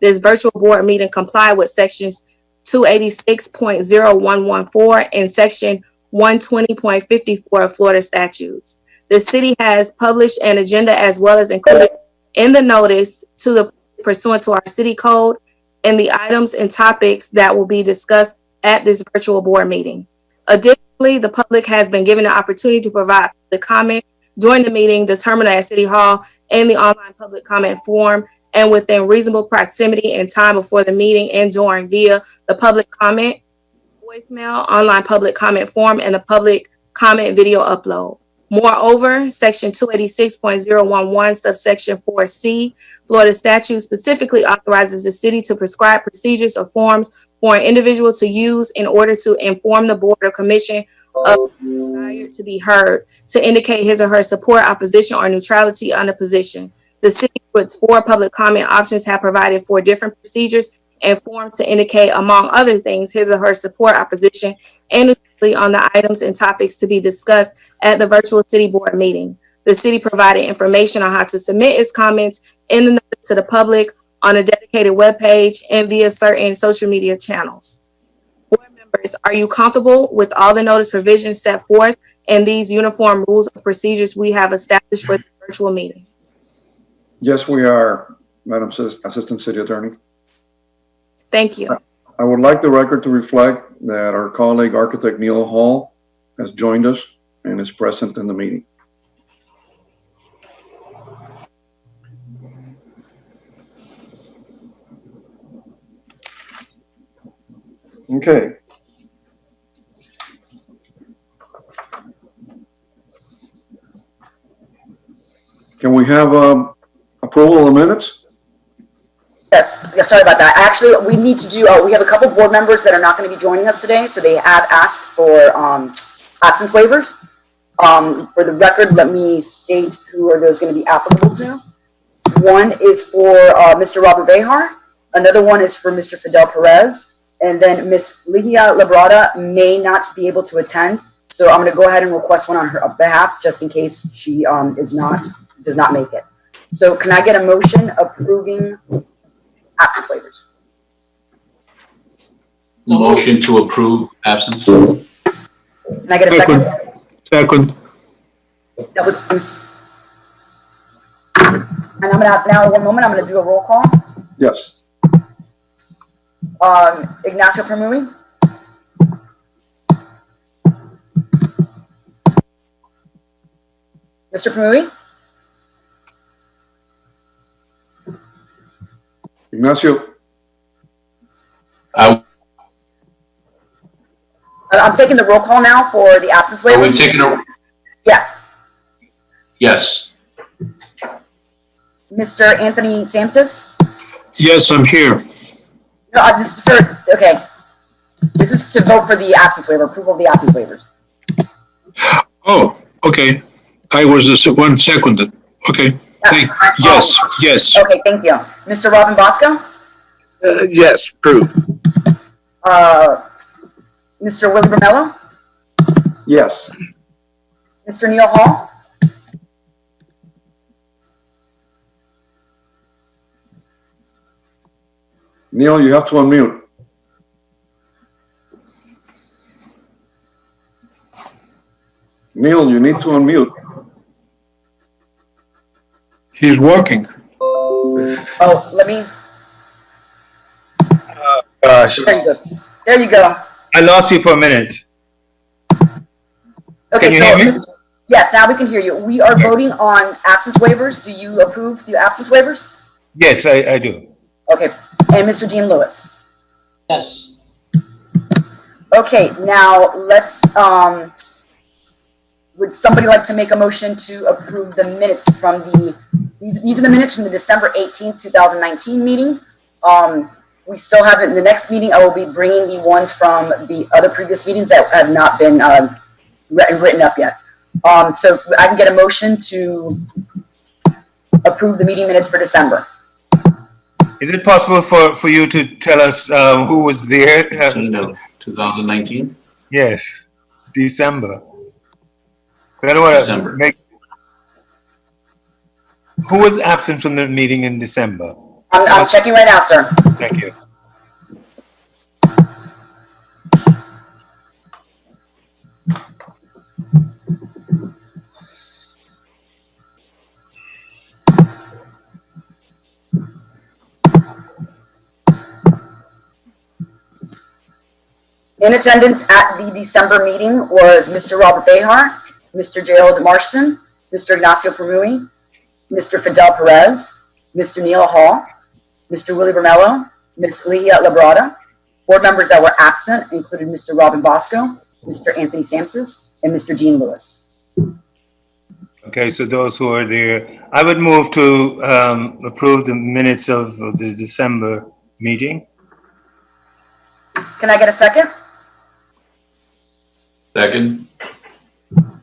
this virtual board meeting comply with sections 286.0114 and section 120.54 of Florida statutes. The city has published an agenda as well as included in the notice to the pursuant to our city code and the items and topics that will be discussed at this virtual board meeting. Additionally, the public has been given the opportunity to provide the comment during the meeting determined at City Hall in the online public comment form and within reasonable proximity and time before the meeting and during via the public comment, voicemail, online public comment form, and the public comment video upload. Moreover, section 286.011 subsection 4C Florida statute specifically authorizes the city to prescribe procedures or forms for an individual to use in order to inform the board or commission of desire to be heard, to indicate his or her support, opposition, or neutrality on the position. The city, with its 4 public comment options, have provided 4 different procedures and forms to indicate, among other things, his or her support, opposition, and neutrality on the items and topics to be discussed at the virtual city board meeting. The city provided information on how to submit its comments in the notice to the public on a dedicated webpage and via certain social media channels. Board members, are you comfortable with all the notice provisions set forth in these uniform rules of procedures we have established for the virtual meeting? Yes, we are, Madam Assistant City Attorney. Thank you. I would like the record to reflect that our colleague, Architect Neil Hall, has joined us and is present in the meeting. Okay. Can we have approval of the minutes? Yes, yeah, sorry about that. Actually, we need to do, we have a couple board members that are not going to be joining us today, so they have asked for absence waivers. For the record, let me state who are those going to be applicable to. One is for Mr. Robert Behar. Another one is for Mr. Fidel Perez. And then Ms. Ligia Labrada may not be able to attend. So I'm going to go ahead and request one on her behalf, just in case she does not make it. So can I get a motion approving absence waivers? Motion to approve absence. Can I get a second? Second. That was, and I'm gonna, now one moment, I'm gonna do a roll call. Yes. Ignacio Permui. Mr. Permui? Ignacio. I'm taking the roll call now for the absence waiver. Are we taking a? Yes. Yes. Mr. Anthony Samstus? Yes, I'm here. No, this is for, okay. This is to vote for the absence waiver, approval of the absence waivers. Oh, okay. I was the one seconded. Okay. Yes, yes. Okay, thank you. Mr. Robin Bosco? Yes, approved. Mr. Willie Bermello? Yes. Mr. Neil Hall? Neil, you have to unmute. Neil, you need to unmute. He's working. Oh, let me, Gosh, there you go. There you go. I lost you for a minute. Okay, Can you hear me? Yes, now we can hear you. We are voting on absence waivers. Do you approve the absence waivers? Yes, I do. Okay, and Mr. Dean Lewis? Yes. Okay, now let's, would somebody like to make a motion to approve the minutes from these are the minutes from the December 18th, 2019 meeting. We still haven't, in the next meeting, I will be bringing the ones from the other previous meetings that have not been written up yet. So if I can get a motion to approve the meeting minutes for December. Is it possible for you to tell us who was there? 2019. Yes, December. 'Cause I don't want December. to make. Who was absent from the meeting in December? I'm checking right now, sir. Thank you. In attendance at the December meeting was Mr. Robert Behar, Mr. Gerald Marston, Mr. Ignacio Permui, Mr. Fidel Perez, Mr. Neil Hall, Mr. Willie Bermello, Ms. Leah Labrada. Board members that were absent included Mr. Robin Bosco, Mr. Anthony Sampson, and Mr. Dean Lewis. Okay, so those who are there, I would move to approve the minutes of the December meeting. Can I get a second? Second?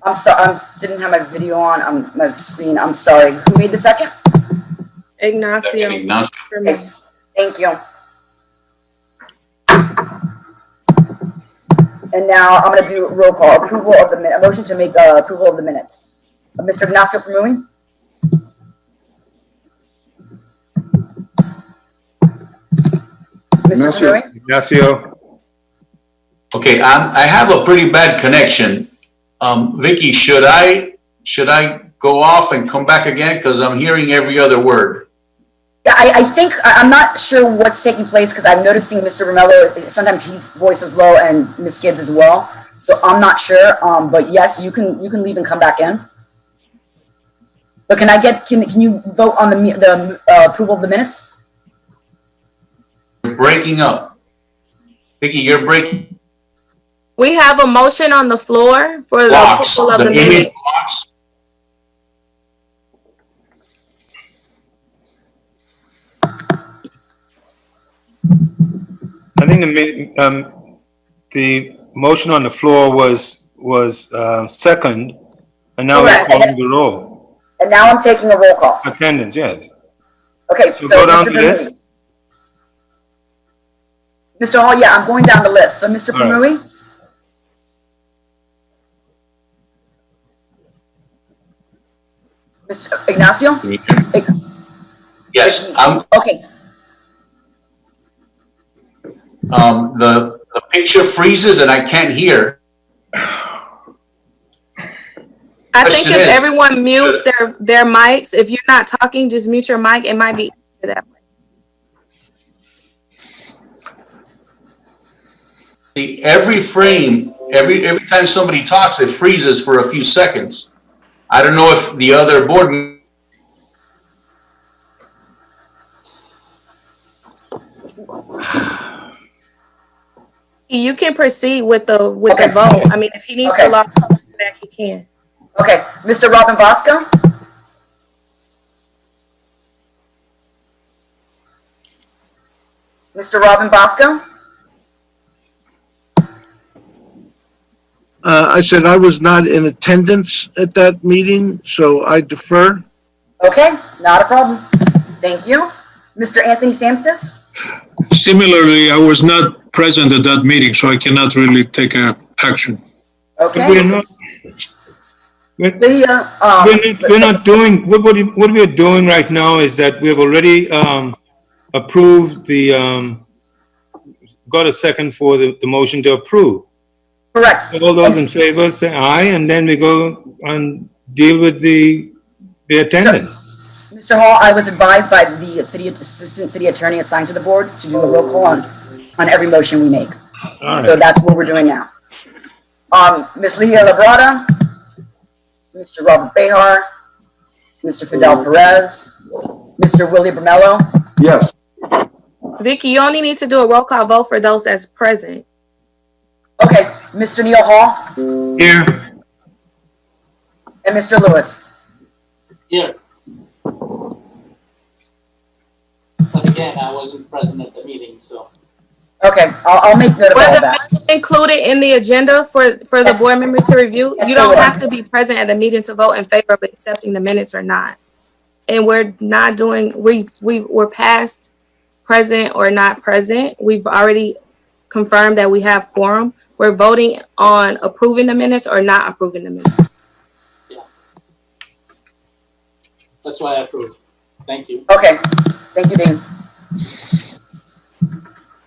I'm sorry, I didn't have my video on my screen. I'm sorry. Who made the second? Ignacio. Second, Ignacio. For me. Thank you. And now I'm going to do roll call, approval of the minute, a motion to make approval of the minutes. Mr. Ignacio Permui? Mr. Ignacio. Permui? Ignacio, Okay, I have a pretty bad connection. Vicky, should I go off and come back again? Because I'm hearing every other word. Yeah, I think, I'm not sure what's taking place because I'm noticing Mr. Romello, sometimes his voice is low and Ms. Gibbs as well. So I'm not sure, but yes, you can leave and come back in. But can you vote on the approval of the minutes? You're breaking up. Vicky, you're breaking We have a motion on the floor for the blocks. approval of The the image minutes. blocks. I think the motion on the floor was second, and now we're Correct. calling the roll. And now I'm taking a roll call. Attendance, yes. Okay, So so go down Mr. to this. Permui. Mr. Hall, yeah, I'm going down the list. So Mr. All right. Permui? Mr. Ignacio? Can you hear me? Yes, Okay, the picture freezes and I can't hear. I think Question if is- everyone mutes their mics, if you're not talking, just mute your mic. It might be easier that way. See, every frame, every time somebody talks, it freezes for a few seconds. I don't know if the other board. You can proceed with the Okay. vote. I mean, if he needs Okay. to log back, he can. okay. Mr. Robin Bosco? Mr. Robin Bosco? I said I was not in attendance at that meeting, so I defer. Okay, not a problem. Thank you. Mr. Anthony Sampson? Similarly, I was not present at that meeting, so I cannot really take action. We're Okay. not, we're, Leah, we're not doing, what we're doing right now is that we have already approved got a second for the motion to approve. correct. All those in favor say aye, and then we go and deal with the attendance. Mr. Hall, I was advised by the assistant city attorney assigned to the board to do a roll call on every motion we make. All So right. that's what we're doing now. Ms. Leah Labrada, Mr. Robert Behar, Mr. Fidel Perez, Mr. Willie Bermello, Yes. Vicky, you only need to do a roll call vote for those that's present. okay, Mr. Neil Hall, Here, and Mr. Lewis. Yeah. But again, I wasn't present at the meeting, so. Okay, I'll make note of Were all the that. minutes included in the agenda for the Yes. board members to review? Yes, You they don't were. have to be present at the meeting to vote in favor of accepting the minutes or not. And we're not doing, we're past present or not present. We've already confirmed that we have quorum. We're voting on approving the minutes or not approving the minutes. That's why I approved. Thank you. Okay, thank you, Dean.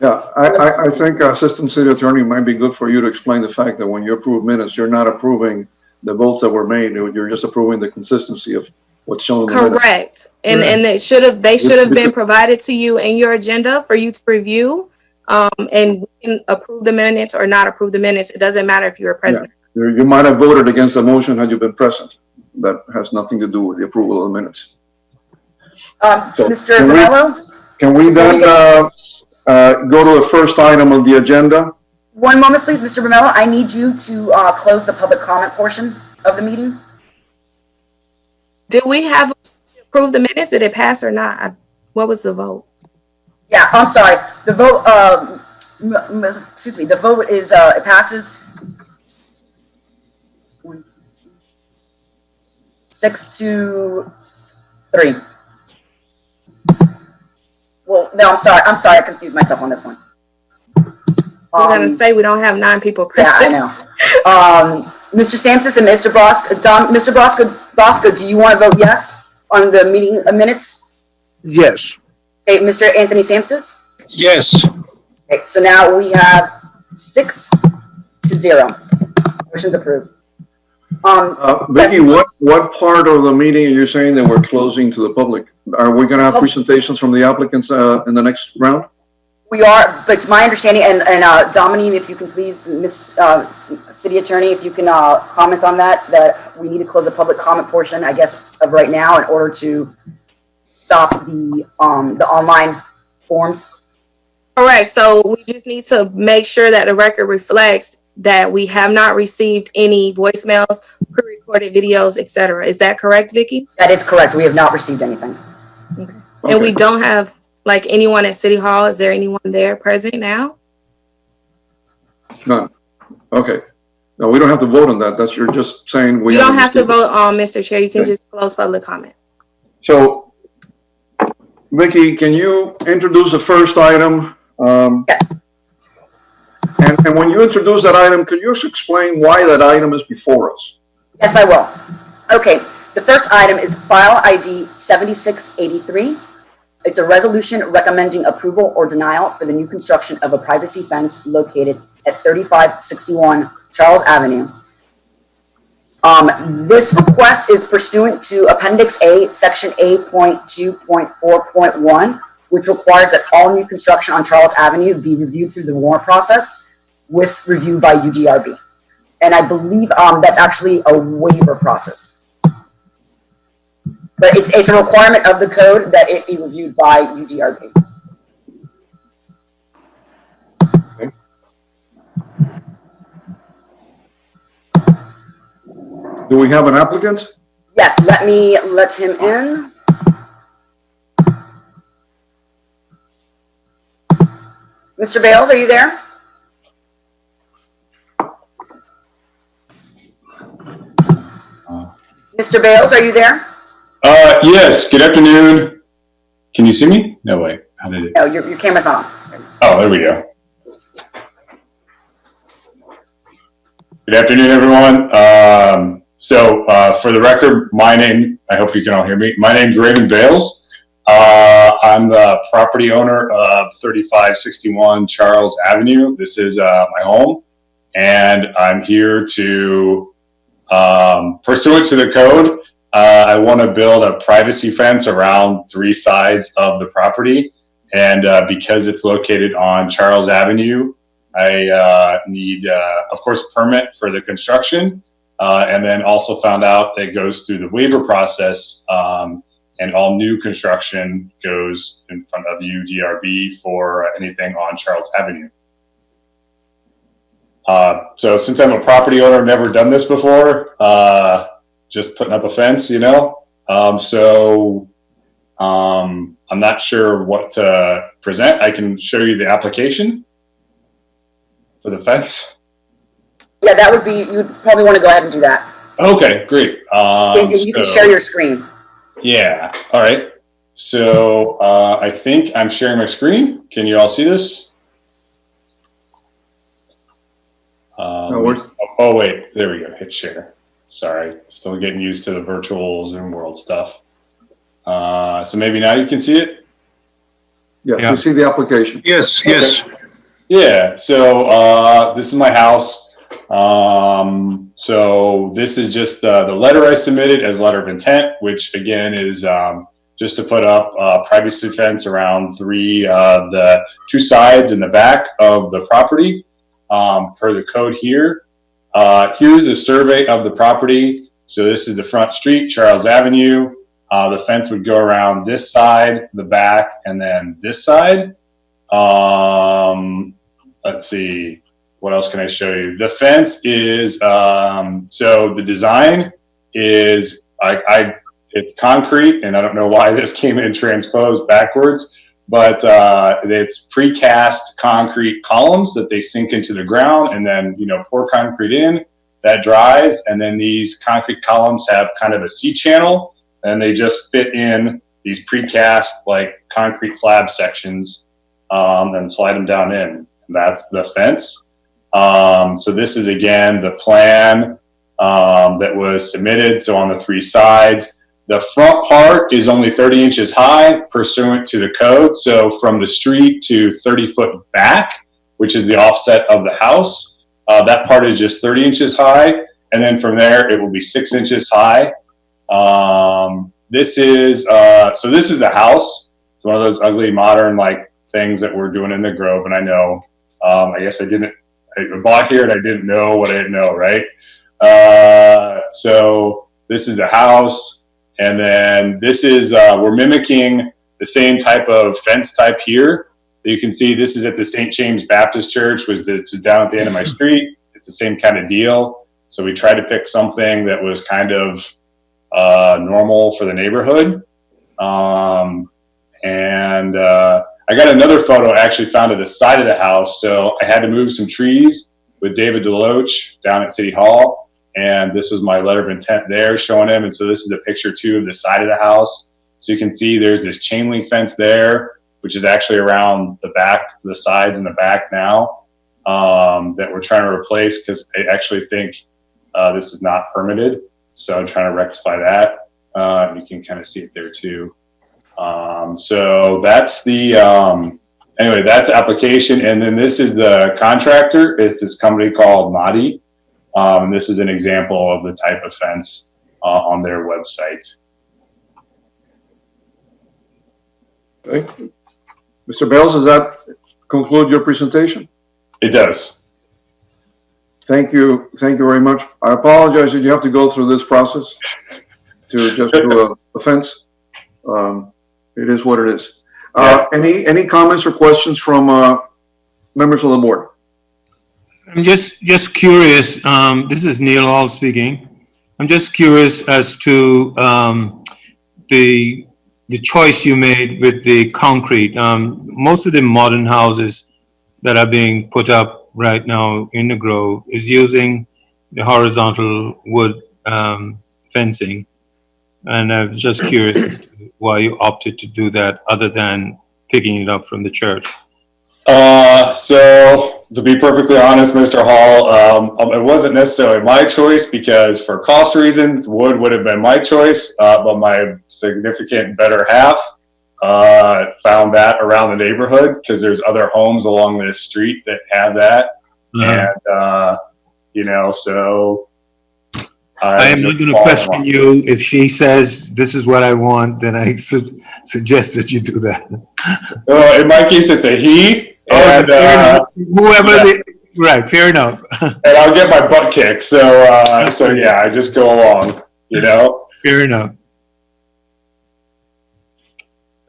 Yeah, I think Assistant City Attorney might be good for you to explain the fact that when you approve minutes, you're not approving the votes that were made. You're just approving the consistency of what's shown in the minutes. Correct. And they should have been provided to you in your agenda for you to review. And we can approve the minutes or not approve the minutes. It doesn't matter if you were present. You might have voted against the motion had you been present. That has nothing to do with the approval of the minutes. Mr. can we- Vanello, Can we then go to the first item of the agenda? one moment, please, Mr. Vanello. I need you to close the public comment portion of the meeting. Did we have approved the minutes? Did it pass or not? What was the vote? Yeah, I'm sorry. The vote, excuse me, the vote is, it passes 6-3. Well, no, I'm sorry, I confused myself on this one. I was gonna say we don't have 9 people Yeah, present. I know. Mr. Sanchez and Mr. Mr. Bosco, do you want to vote yes on the meeting minutes? Yes. Okay, Mr. Anthony Sanchez? Yes. Okay, so now we have 6-0. Motion's approved. Vicky, what part of the meeting are you saying that we're closing to the public? Are we gonna have presentations from the applicants in the next round? We are, but it's my understanding, and Dominique, if you can please, City Attorney, if you can comment on that we need to close the public comment portion, I guess, of right now in order to stop the online forms. Correct. So we just need to make sure that the record reflects that we have not received any voicemails, pre-recorded videos, etc. Is that correct, Vicky? That is correct. We have not received anything. Okay. And we don't have like anyone at City Hall. Is there anyone there present now? None. Okay. No, we don't have to vote on that. You're just saying we. You don't have to received it. vote on, Mr. Chair. You can Okay. just close public comment. So, Vicky, can you introduce the first item? Yes. And when you introduce that item, could you just explain why that item is before us? Yes, I will. Okay, the first item is file ID 7683. It's a resolution recommending approval or denial for the new construction of a privacy fence located at 3561 Charles Avenue. This request is pursuant to Appendix A, Section A.2.4.1, which requires that all new construction on Charles Avenue be reviewed through the warrant process with review by UDRB. And I believe that's actually a waiver process. But it's a requirement of the code that it be reviewed by UDRB. Okay. Do we have an applicant? Yes, let me let him in. Mr. Bales, are you there? Mr. Bales, are you there? Yes, good afternoon. Can you see me? No way. How did it? No, your camera's on. Oh, there we go. Good afternoon, everyone. For the record, I hope you can all hear me. My name's Raymond Bales. I'm the property owner of 3561 Charles Avenue. This is my home, and I'm here to, pursuant to the code, I want to build a privacy fence around 3 sides of the property. And because it's located on Charles Avenue, I need, of course, a permit for the construction. And then also found out it goes through the waiver process, and all new construction goes in front of UDRB for anything on Charles Avenue. So since I'm a property owner, I've never done this before, just putting up a fence, you know? I'm not sure what to present. I can show you the application for the fence. Yeah, that would be, you'd probably want to go ahead and do that. Okay, great. You can share your screen. Yeah, all right. So I think I'm sharing my screen. Can you all see this? Oh, wait, there we go, hit share. Sorry, still getting used to the virtual Zoom world stuff. So maybe now you can see it? Yes, Yeah. we see the application. Yes, yes. Yeah, so this is my house. So this is just the letter I submitted as letter of intent, which again is just to put up a privacy fence around the two sides and the back of the property per the code here. Here's the survey of the property. So this is the front street, Charles Avenue. The fence would go around this side, the back, and then this side. Let's see, what else can I show you? The fence is, so the design is, it's concrete, and I don't know why this came in transposed backwards, but it's precast concrete columns that they sink into the ground and then, pour concrete in, that dries, and then these concrete columns have kind of a C-channel, and they just fit in these precast like concrete slab sections and slide them down in. That's the fence. So this is again the plan that was submitted. So on the three sides, the front part is only 30 inches high pursuant to the code. So from the street to 30 foot back, which is the offset of the house, that part is just 30 inches high. And then from there, it will be 6 inches high. This is the house. It's one of those ugly modern like things that we're doing in the Grove. And I know, I guess I bought here and I didn't know what I didn't know, right? So this is the house. And then this is, we're mimicking the same type of fence type here. You can see this is at the St. James Baptist Church, which is down at the end of my street. It's the same kind of deal. So we tried to pick something that was kind of normal for the neighborhood. I got another photo I actually found at the side of the house. So I had to move some trees with David Deloach down at City Hall. And this was my letter of intent there showing him. And so this is a picture too of the side of the house. So you can see there's this chain link fence there, which is actually around the back, the sides and the back now, that we're trying to replace because I actually think this is not permitted. So I'm trying to rectify that. You can kind of see it there too. So that's the, anyway, that's application. And then this is the contractor. It's this company called Madi. And this is an example of the type of fence on their website. Okay. Mr. Bales, does that conclude your presentation? It does. Thank you. Thank you very much. I apologize that you have to go through this process to just do a fence. It is what it is. Any comments or questions from members of the board? I'm just curious. This is Neil Hall speaking. I'm just curious as to the choice you made with the concrete. Most of the modern houses that are being put up right now in the Grove is using the horizontal wood fencing. And I'm just curious as to why you opted to do that other than picking it up from the church. So to be perfectly honest, Mr. Hall, it wasn't necessarily my choice because for cost reasons, wood would have been my choice, but my significant better half found that around the neighborhood because there's other homes along this street that have that. And, so I am not going to question you. If she says this is what I want, then I suggest that you do that. Well, in my case, it's a he. And, right, fair enough. And I'll get my butt kicked. So yeah, I just go along, Fair enough.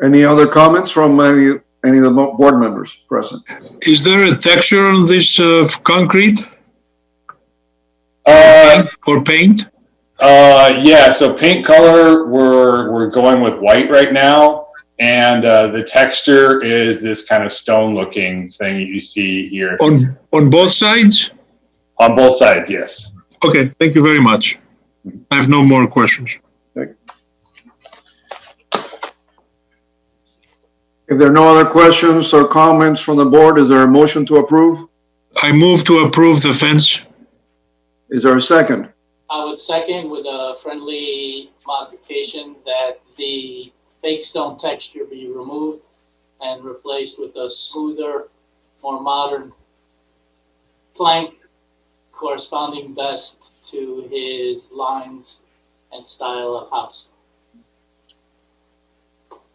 Any other comments from any of the board members present? Is there a texture on this concrete or paint? Yeah, so paint color, we're going with white right now. And the texture is this kind of stone looking thing you see here. On both sides? On both sides, yes. Okay, thank you very much. I have no more questions. Okay. If there are no other questions or comments from the board, is there a motion to approve? I move to approve the fence. Is there a second? I would second with a friendly modification that the fake stone texture be removed and replaced with a smoother, more modern plank corresponding best to his lines and style of house.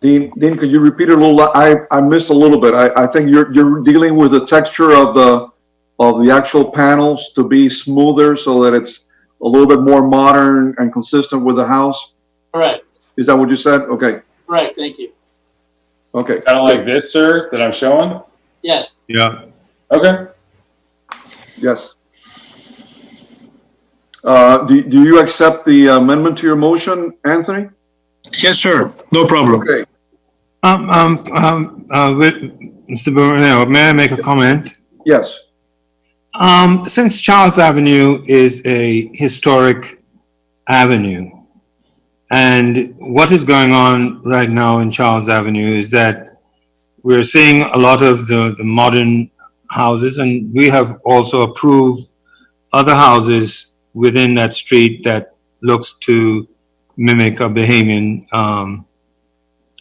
Dean, could you repeat it a little? I missed a little bit. I think you're dealing with the texture of the actual panels to be smoother so that it's a little bit more modern and consistent with the house. Correct. Is that what you said? Okay. Correct. Thank you. Okay. Kind of like this, sir, that I'm showing? Yes. Yeah. Okay. Yes. Do you accept the amendment to your motion, Anthony? Yes, sir. No problem. Okay. With Mr. Bruno, may I make a comment? Yes. Since Charles Avenue is a historic avenue, and what is going on right now in Charles Avenue is that we're seeing a lot of the modern houses, and we have also approved other houses within that street that looks to mimic a Bahamian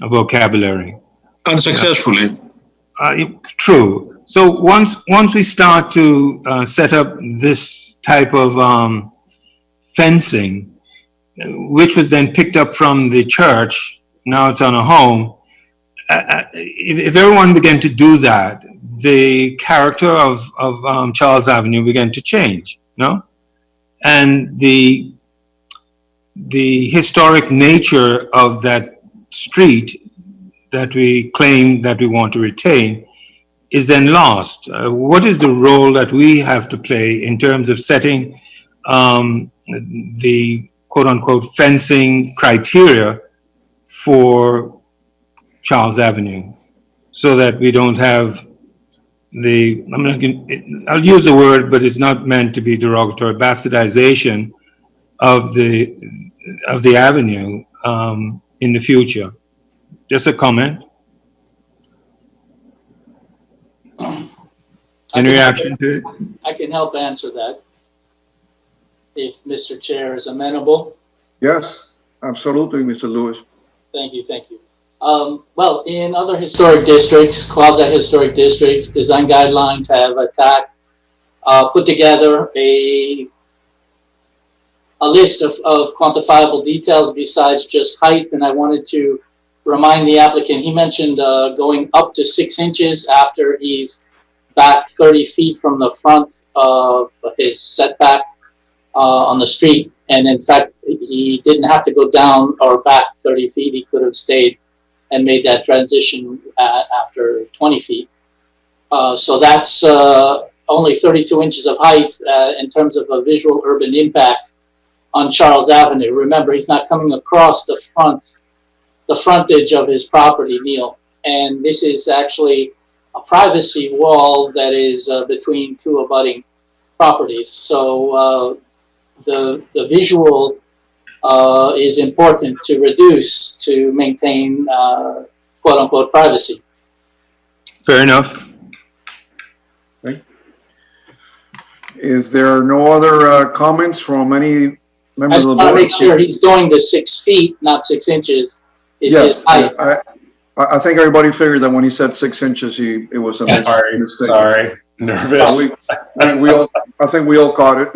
vocabulary. Unsuccessfully. True. So once we start to set up this type of fencing, which was then picked up from the church, now it's on a home. If everyone began to do that, the character of Charles Avenue began to change, no? And the historic nature of that street that we claim that we want to retain is then lost. What is the role that we have to play in terms of setting the quote-unquote fencing criteria for Charles Avenue so that we don't have I'll use the word, but it's not meant to be derogatory, bastardization of the avenue in the future? Just a comment. In reaction to it? I can help answer that if Mr. Chair is amenable. Yes, absolutely, Mr. Lewis. Thank you, thank you. Well, in other historic districts, quasi-historic districts, design guidelines have put together a list of quantifiable details besides just height, and I wanted to remind the applicant, he mentioned going up to 6 inches after he's back 30 feet from the front of his setback on the street, and in fact, he didn't have to go down or back 30 feet, he could have stayed and made that transition after 20 feet. So that's only 32 inches of height in terms of a visual urban impact on Charles Avenue. Remember, he's not coming across the frontage of his property, Neil. And this is actually a privacy wall that is between two abutting properties. So the visual is important to reduce to maintain quote unquote privacy. Fair enough. Okay. Is there no other comments from any I members just of the want to board? make sure he's going to 6 feet, not 6 inches. Is Yes, his height. I think everybody figured that when he said 6 inches, it was a mistake. Sorry. Nervous. I think we all caught it.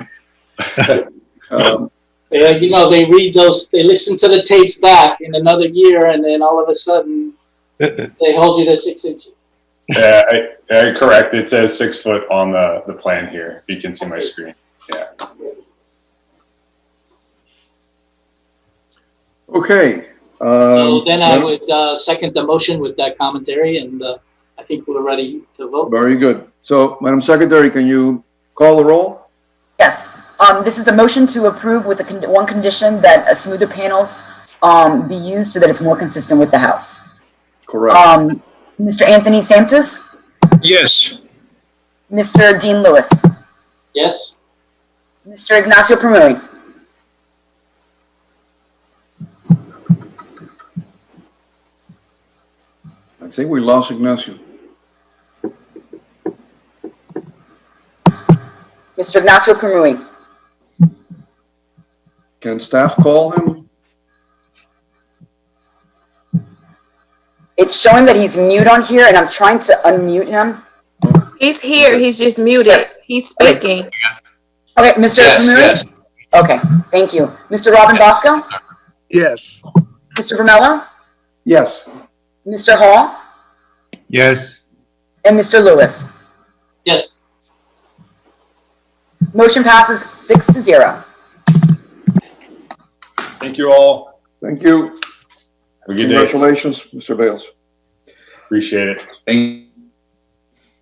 You know, they listen to the tapes back in another year, and then all of a sudden they hold you to 6 inches. Yeah, correct. It says 6 foot on the plan here. You can see my screen. Yeah. Okay. So then I would second the motion with that commentary, and I think we're ready to vote. Very good. So, Madam Secretary, can you call the roll? Yes. This is a motion to approve with one condition that smoother panels be used so that it's more consistent with the house. Correct. Mr. Anthony Santos, Yes. Mr. Dean Lewis, Yes? Mr. Ignacio Primeri, I think we lost Ignacio. Mr. Ignacio Primeri, Can staff call him? it's showing that he's mute on here, and I'm trying to unmute him. He's here. He's just muted. He's speaking. Okay, Mr. Yes, Kamuri? yes. Okay, thank you. Mr. Robin Bosco? Yes. Mr. Vermello? Yes. Mr. Hall? Yes. And Mr. Lewis? Yes. Motion passes 6-0. Thank you all. Thank you. Have a good day. Congratulations, Mr. Bales. Appreciate it. Thank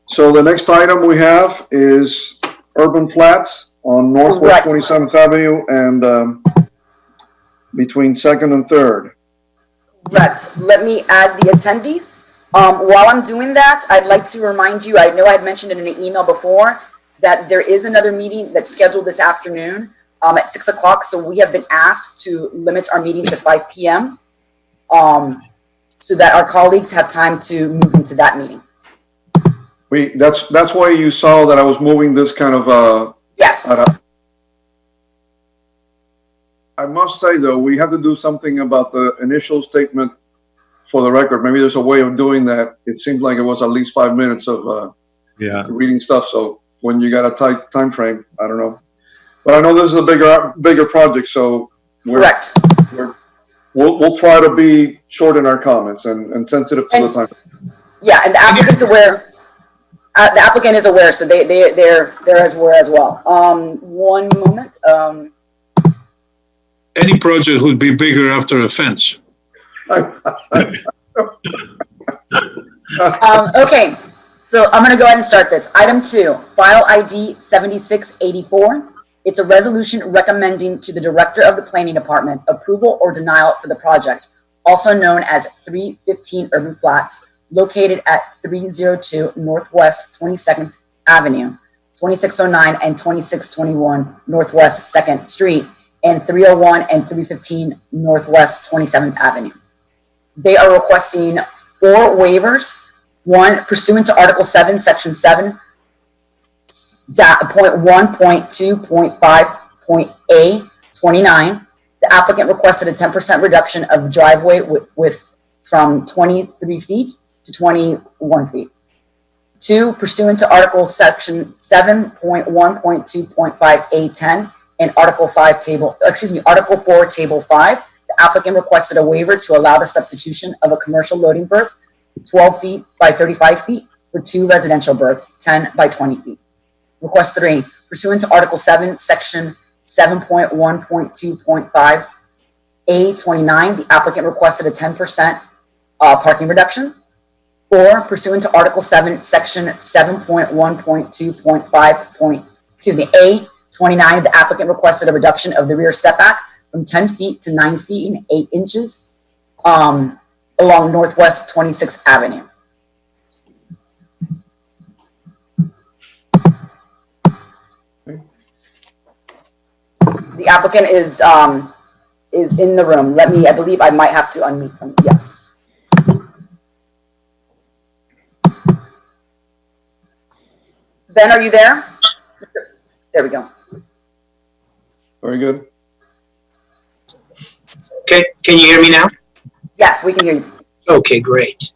So the next item we have is Urban Flats on Northwest Correct. 27th Avenue and between 2nd and 3rd. Correct. Let me add the attendees. While I'm doing that, I'd like to remind you, I know I had mentioned it in an email before, that there is another meeting that's scheduled this afternoon at 6 o'clock. So we have been asked to limit our meeting to 5 p.m. So that our colleagues have time to move into that meeting. That's why you saw that I was moving this kind of Yes. I must say though, we have to do something about the initial statement for the record. Maybe there's a way of doing that. It seemed like it was at least 5 minutes of Yeah. reading stuff. So when you got a tight time frame, I don't know. But I know this is a bigger project, so Correct. we'll try to be short in our comments and sensitive to the time. Yeah, and the applicant's aware. The applicant is aware, so they're aware as well. One moment. Any project would be bigger after a fence. Okay, so I'm gonna go ahead and start this. Item 2, file ID 7684. It's a resolution recommending to the Director of the Planning Department approval or denial for the project, also known as 315 Urban Flats, located at 302 Northwest 22nd Avenue, 2609 and 2621 Northwest 2nd Street, and 301 and 315 Northwest 27th Avenue. They are requesting 4 waivers. 1, pursuant to Article 7, Section 7, .1.2.5.A29, the applicant requested a 10% reduction of the driveway with from 23 feet to 21 feet. 2, pursuant to Article Section 7.1.2.5A10 and Article 4, Table 5, the applicant requested a waiver to allow the substitution of a commercial loading berth 12 feet by 35 feet for 2 residential berths 10 by 20 feet. Request 3, pursuant to Article 7, Section 7.1.2.5 A29, the applicant requested a 10% parking reduction. 4, pursuant to Article 7, Section 7.1.2.5 A29, the applicant requested a reduction of the rear setback from 10 feet to 9 feet and 8 inches along Northwest 26th Avenue. The applicant is in the room. I believe I might have to unmute them. Yes. Ben, are you there? There we go. Very good. Okay, can you hear me now? Yes, we can hear you. Okay, great.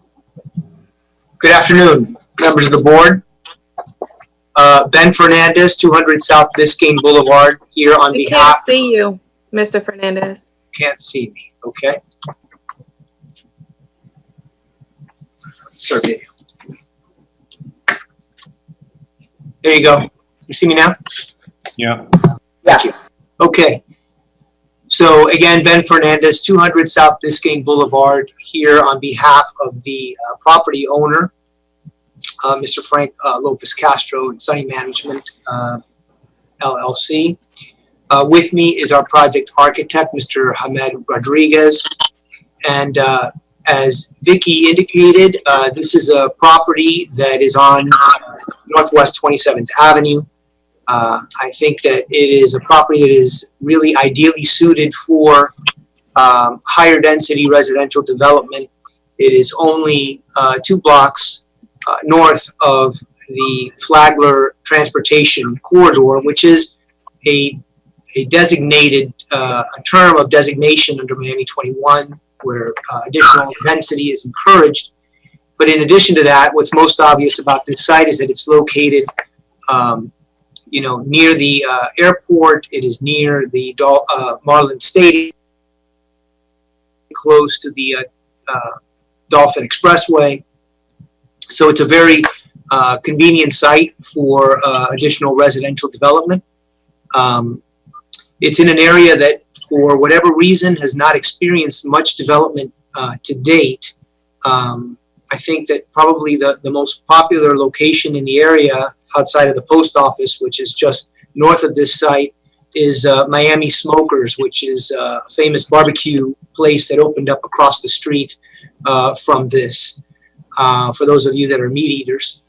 Good afternoon, members of the board. Ben Fernandez, 200 South Biscayne Boulevard, here on We behalf. can't see you, Mr. Fernandez. Can't see me, okay? Start video. There you go. You see me now? Yeah. Yes. Okay. So again, Ben Fernandez, 200 South Biscayne Boulevard, here on behalf of the property owner, Mr. Frank Lopez Castro and Sunny Management, LLC. With me is our project architect, Mr. Hamed Rodriguez. And as Vicky indicated, this is a property that is on Northwest 27th Avenue. I think that it is a property that is really ideally suited for higher density residential development. It is only 2 blocks north of the Flagler Transportation Corridor, which is a designated, a term of designation under Miami 21, where additional density is encouraged. But in addition to that, what's most obvious about this site is that it's located, near the airport. It is near the Marlin Stadium, close to the Dolphin Expressway. So it's a very convenient site for additional residential development. It's in an area that, for whatever reason, has not experienced much development to date. I think that probably the most popular location in the area outside of the post office, which is just north of this site, is Miami Smokers, which is a famous barbecue place that opened up across the street from this, for those of you that are meat eaters.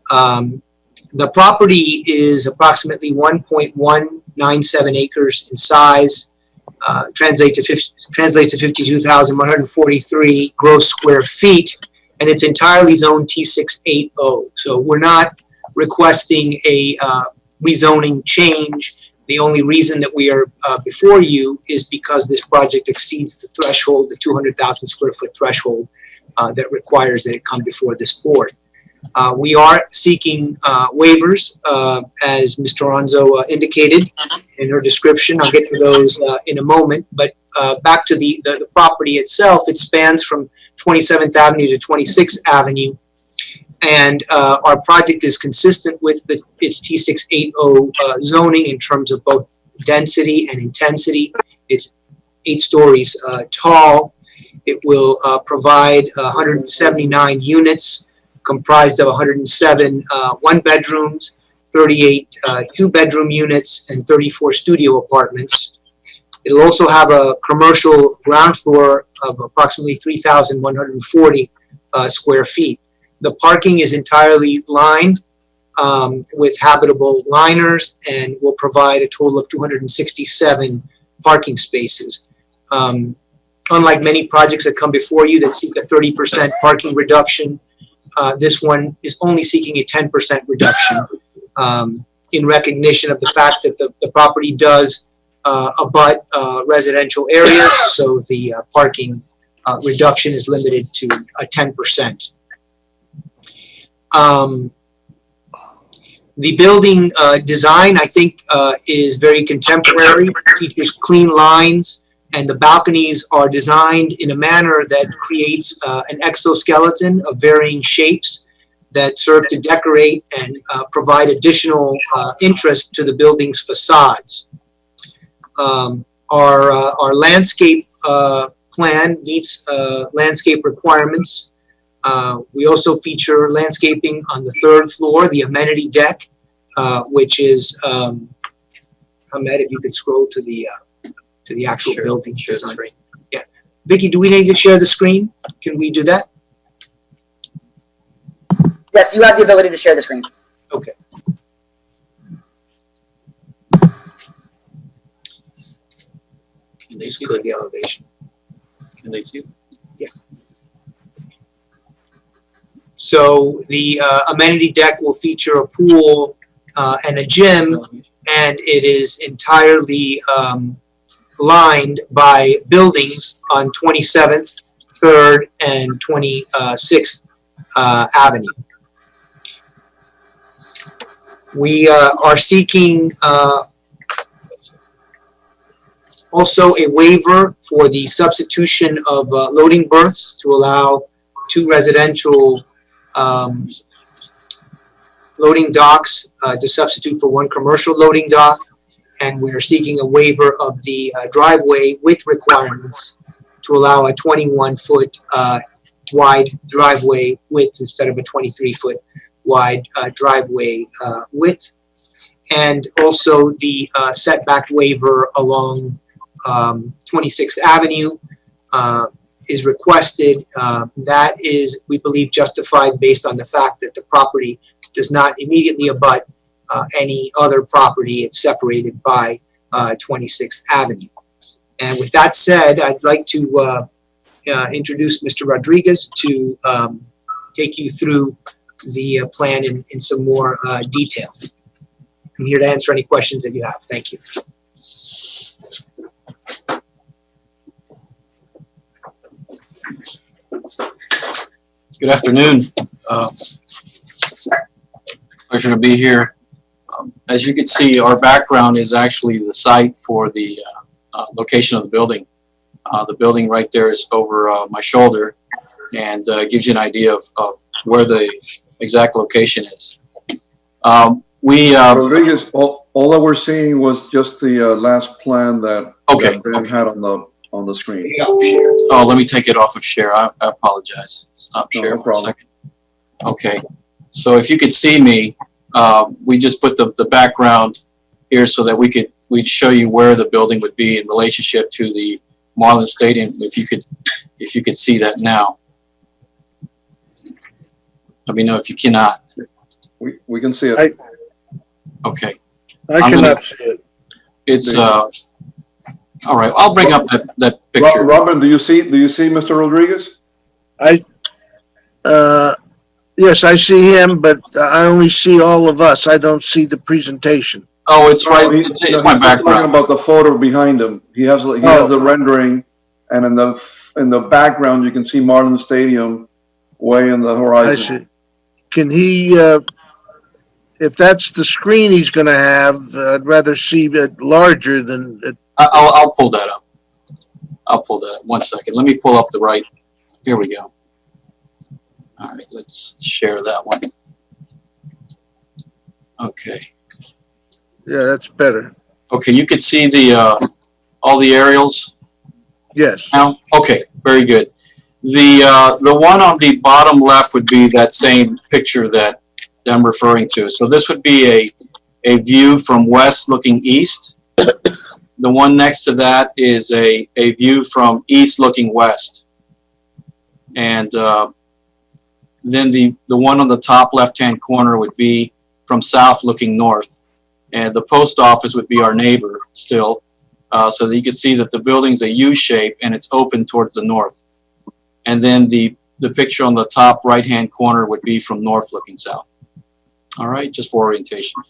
The property is approximately 1.197 acres in size, translates to 52,143 gross square feet, and it's entirely zoned T680. So we're not requesting a rezoning change. The only reason that we are before you is because this project exceeds the threshold, the 200,000 square foot threshold that requires that it come before this board. We are seeking waivers, as Mr. Ronzo indicated in her description. I'll get to those in a moment. But back to the property itself, it spans from 27th Avenue to 26th Avenue. And our project is consistent with its T680 zoning in terms of both density and intensity. It's 8 stories tall. It will provide 179 units, comprised of 107 one-bedrooms, 38 two-bedroom units, and 34 studio apartments. It'll also have a commercial ground floor of approximately 3,140 square feet. The parking is entirely lined with habitable liners and will provide a total of 267 parking spaces. Unlike many projects that come before you that seek a 30% parking reduction, this one is only seeking a 10% reduction in recognition of the fact that the property does abut residential areas, so the parking reduction is limited to a 10%. The building design, I think, is very contemporary. It features clean lines, and the balconies are designed in a manner that creates an exoskeleton of varying shapes that serve to decorate and provide additional interest to the building's facades. Our landscape plan meets landscape requirements. We also feature landscaping on the 3rd floor, the amenity deck, which is, Ahmed, if you could scroll to the actual building design. Yeah. Vicky, do we need to share the screen? Can we do that? Yes, you have the ability to share the screen. Okay. Can they see Click that? the elevation. Can they see it? So the amenity deck will feature a pool and a gym, and it is entirely lined by buildings on 27th, 3rd, and 26th Avenue. We are seeking also a waiver for the substitution of loading berths to allow 2 residential loading docks to substitute for 1 commercial loading dock, and we are seeking a waiver of the driveway width requirements to allow a 21-foot wide driveway width instead of a 23-foot wide driveway width, and also the setback waiver along 26th Avenue is requested. That is, we believe, justified based on the fact that the property does not immediately abut any other property. It's separated by 26th Avenue. And with that said, I'd like to introduce Mr. Rodriguez to take you through the plan in some more detail. I'm here to answer any questions that you have. Thank you. Good afternoon. Pleasure to be here. As you can see, our background is actually the site for the location of the building. The building right there is over my shoulder and gives you an idea of where the exact location is. Rodriguez, all that we're seeing was just the last plan that Okay. that Ben had on the screen. Oh, let me take it off of share. I apologize. Stop No, share no for a problem. second. Okay. So if you could see me, we just put the background here so that we'd show you where the building would be in relationship to the Marlins Stadium. If you could see that now. Let me know if you cannot. We can see it. Okay. I I'm cannot gonna- see it. It's all right. I'll bring up that picture. Robin, do you see Mr. Rodriguez? Yes, I see him, but I only see all of us. I don't see the presentation. Oh, it's right. No, It's he's my talking background. about the photo behind him. He has the rendering, and in the background you can see Marlin Stadium way in the I horizon. see. Can he, if that's the screen he's gonna have, I'd rather see it larger than, I'll pull that up. I'll pull that up. 1 second. Let me pull up the right. Here we go. All right, let's share that one. Okay. yeah, that's better. Okay, you could see the all the aerials Yes. now. Okay, very good. The one on the bottom left would be that same picture that I'm referring to. So this would be a view from west looking east. The one next to that is a view from east looking west. And then the one on the top left-hand corner would be from south looking north. And the post office would be our neighbor still. So that you can see that the building's a U shape and it's open towards the north. And then the picture on the top right-hand corner would be from north looking south. All right, just for orientation.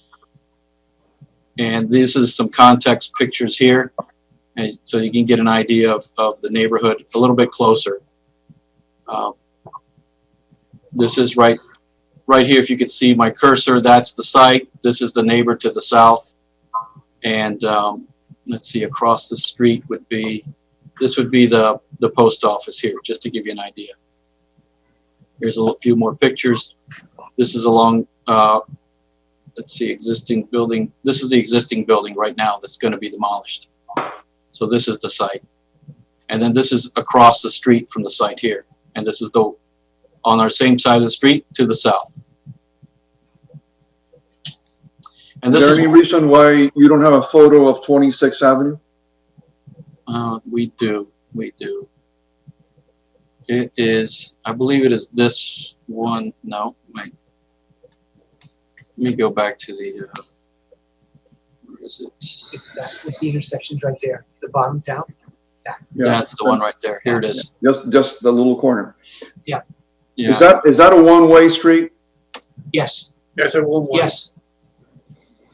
And this is some context pictures here. And so you can get an idea of the neighborhood a little bit closer. This is right here. If you could see my cursor, that's the site. This is the neighbor to the south. And let's see, across the street would be, this would be the post office here, just to give you an idea. Here's a few more pictures. This is along, let's see, existing building. This is the existing building right now that's going to be demolished. So this is the site. And then this is across the street from the site here. And this is on our same side of the street to the south. And this Is is, there any reason why you don't have a photo of 26th Avenue? we do. It is, I believe it is this one. No, wait. Let me go back to the, where is it? It's that, with the intersections right there, the bottom down. Yeah, That's the one right there. Here it is. just the little corner. Yeah. Is that a one-way street? Yes, Yes, it will. yes.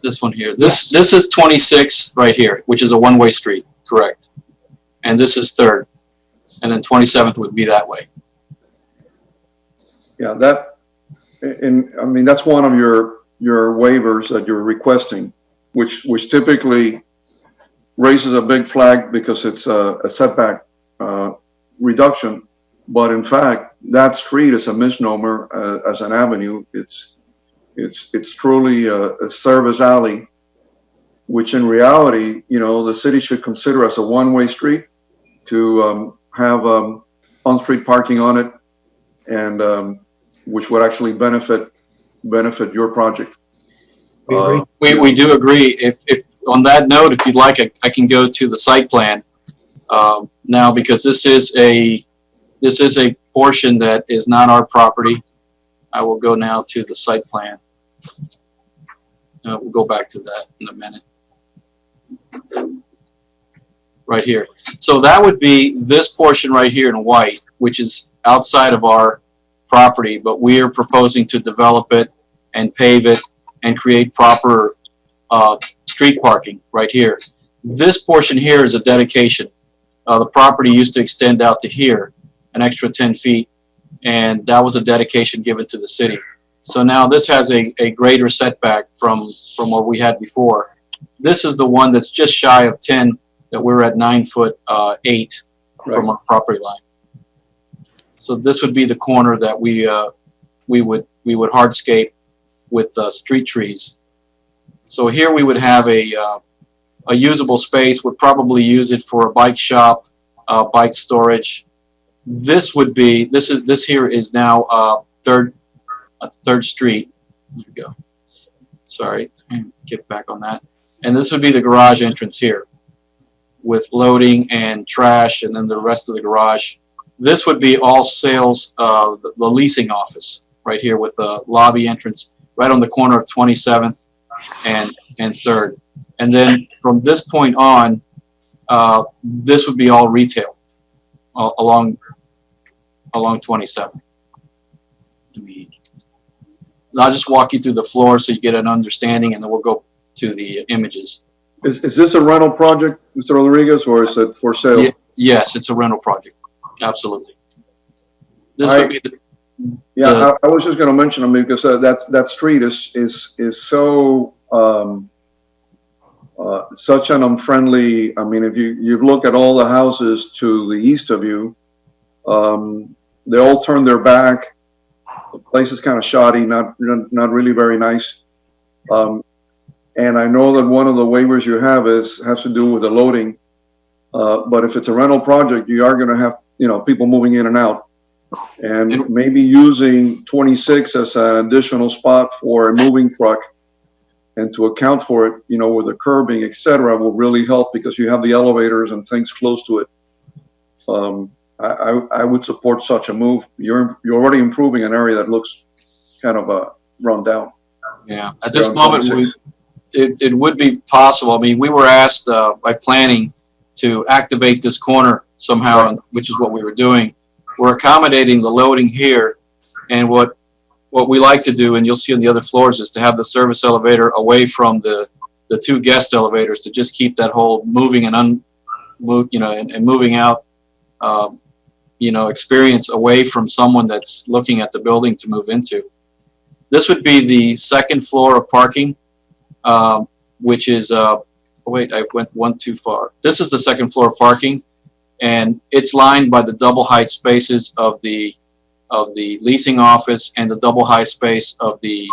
This one here. This is 26 right here, which is a one-way street, correct? And this is 3rd, and then 27th would be that way. Yeah, I mean, that's one of your waivers that you're requesting, which typically raises a big flag because it's a setback reduction. But in fact, that street is a misnomer as an avenue. It's truly a service alley, which in reality, the city should consider as a one-way street to have on-street parking on it, and which would actually benefit your project. We agree. We do agree. If on that note, if you'd like, I can go to the site plan now, because this is a portion that is not our property. I will go now to the site plan. We'll go back to that in a minute. Right here. So that would be this portion right here in white, which is outside of our property, but we are proposing to develop it and pave it and create proper street parking right here. This portion here is a dedication. The property used to extend out to here, an extra 10 feet, and that was a dedication given to the city. So now this has a greater setback from what we had before. This is the one that's just shy of 10, that we're at 9 foot 8 from our property line. So this would be the corner that we would hardscape with street trees. So here we would have a usable space. Would probably use it for a bike shop, bike storage. This here is now Third Street. There we go. Sorry, get back on that. And this would be the garage entrance here, with loading and trash, and then the rest of the garage. This would be all sales, the leasing office right here, with a lobby entrance right on the corner of 27th and 3rd. And then from this point on, this would be all retail along 27th. I'll just walk you through the floor so you get an understanding, and then we'll go to the images. Is this a rental project, Mr. Rodriguez, or is it for sale? Yes, it's a rental project. Absolutely. This would be I was just going to mention, I mean, because that street is so such an unfriendly. I mean, if you look at all the houses to the east of you, they all turn their back. The place is kind of shoddy, not really very nice. And I know that one of the waivers you have has to do with the loading. But if it's a rental project, you are going to have, people moving in and out. And maybe using 26 as an additional spot for a moving truck, and to account for it, with the curbing, et cetera, will really help, because you have the elevators and things close to it. I would support such a move. You're already improving an area that looks kind of run down. Yeah, at this moment, it would be possible. I mean, we were asked by planning to activate this corner somehow, which is what we were doing. We're accommodating the loading here, and what we like to do, and you'll see on the other floors, is to have the service elevator away from the two guest elevators, to just keep that whole moving and moving out, experience away from someone that's looking at the building to move into. This would be the second floor of parking, which is wait, I went one too far. This is the second floor of parking, and it's lined by the double height spaces of the leasing office and the double high space of the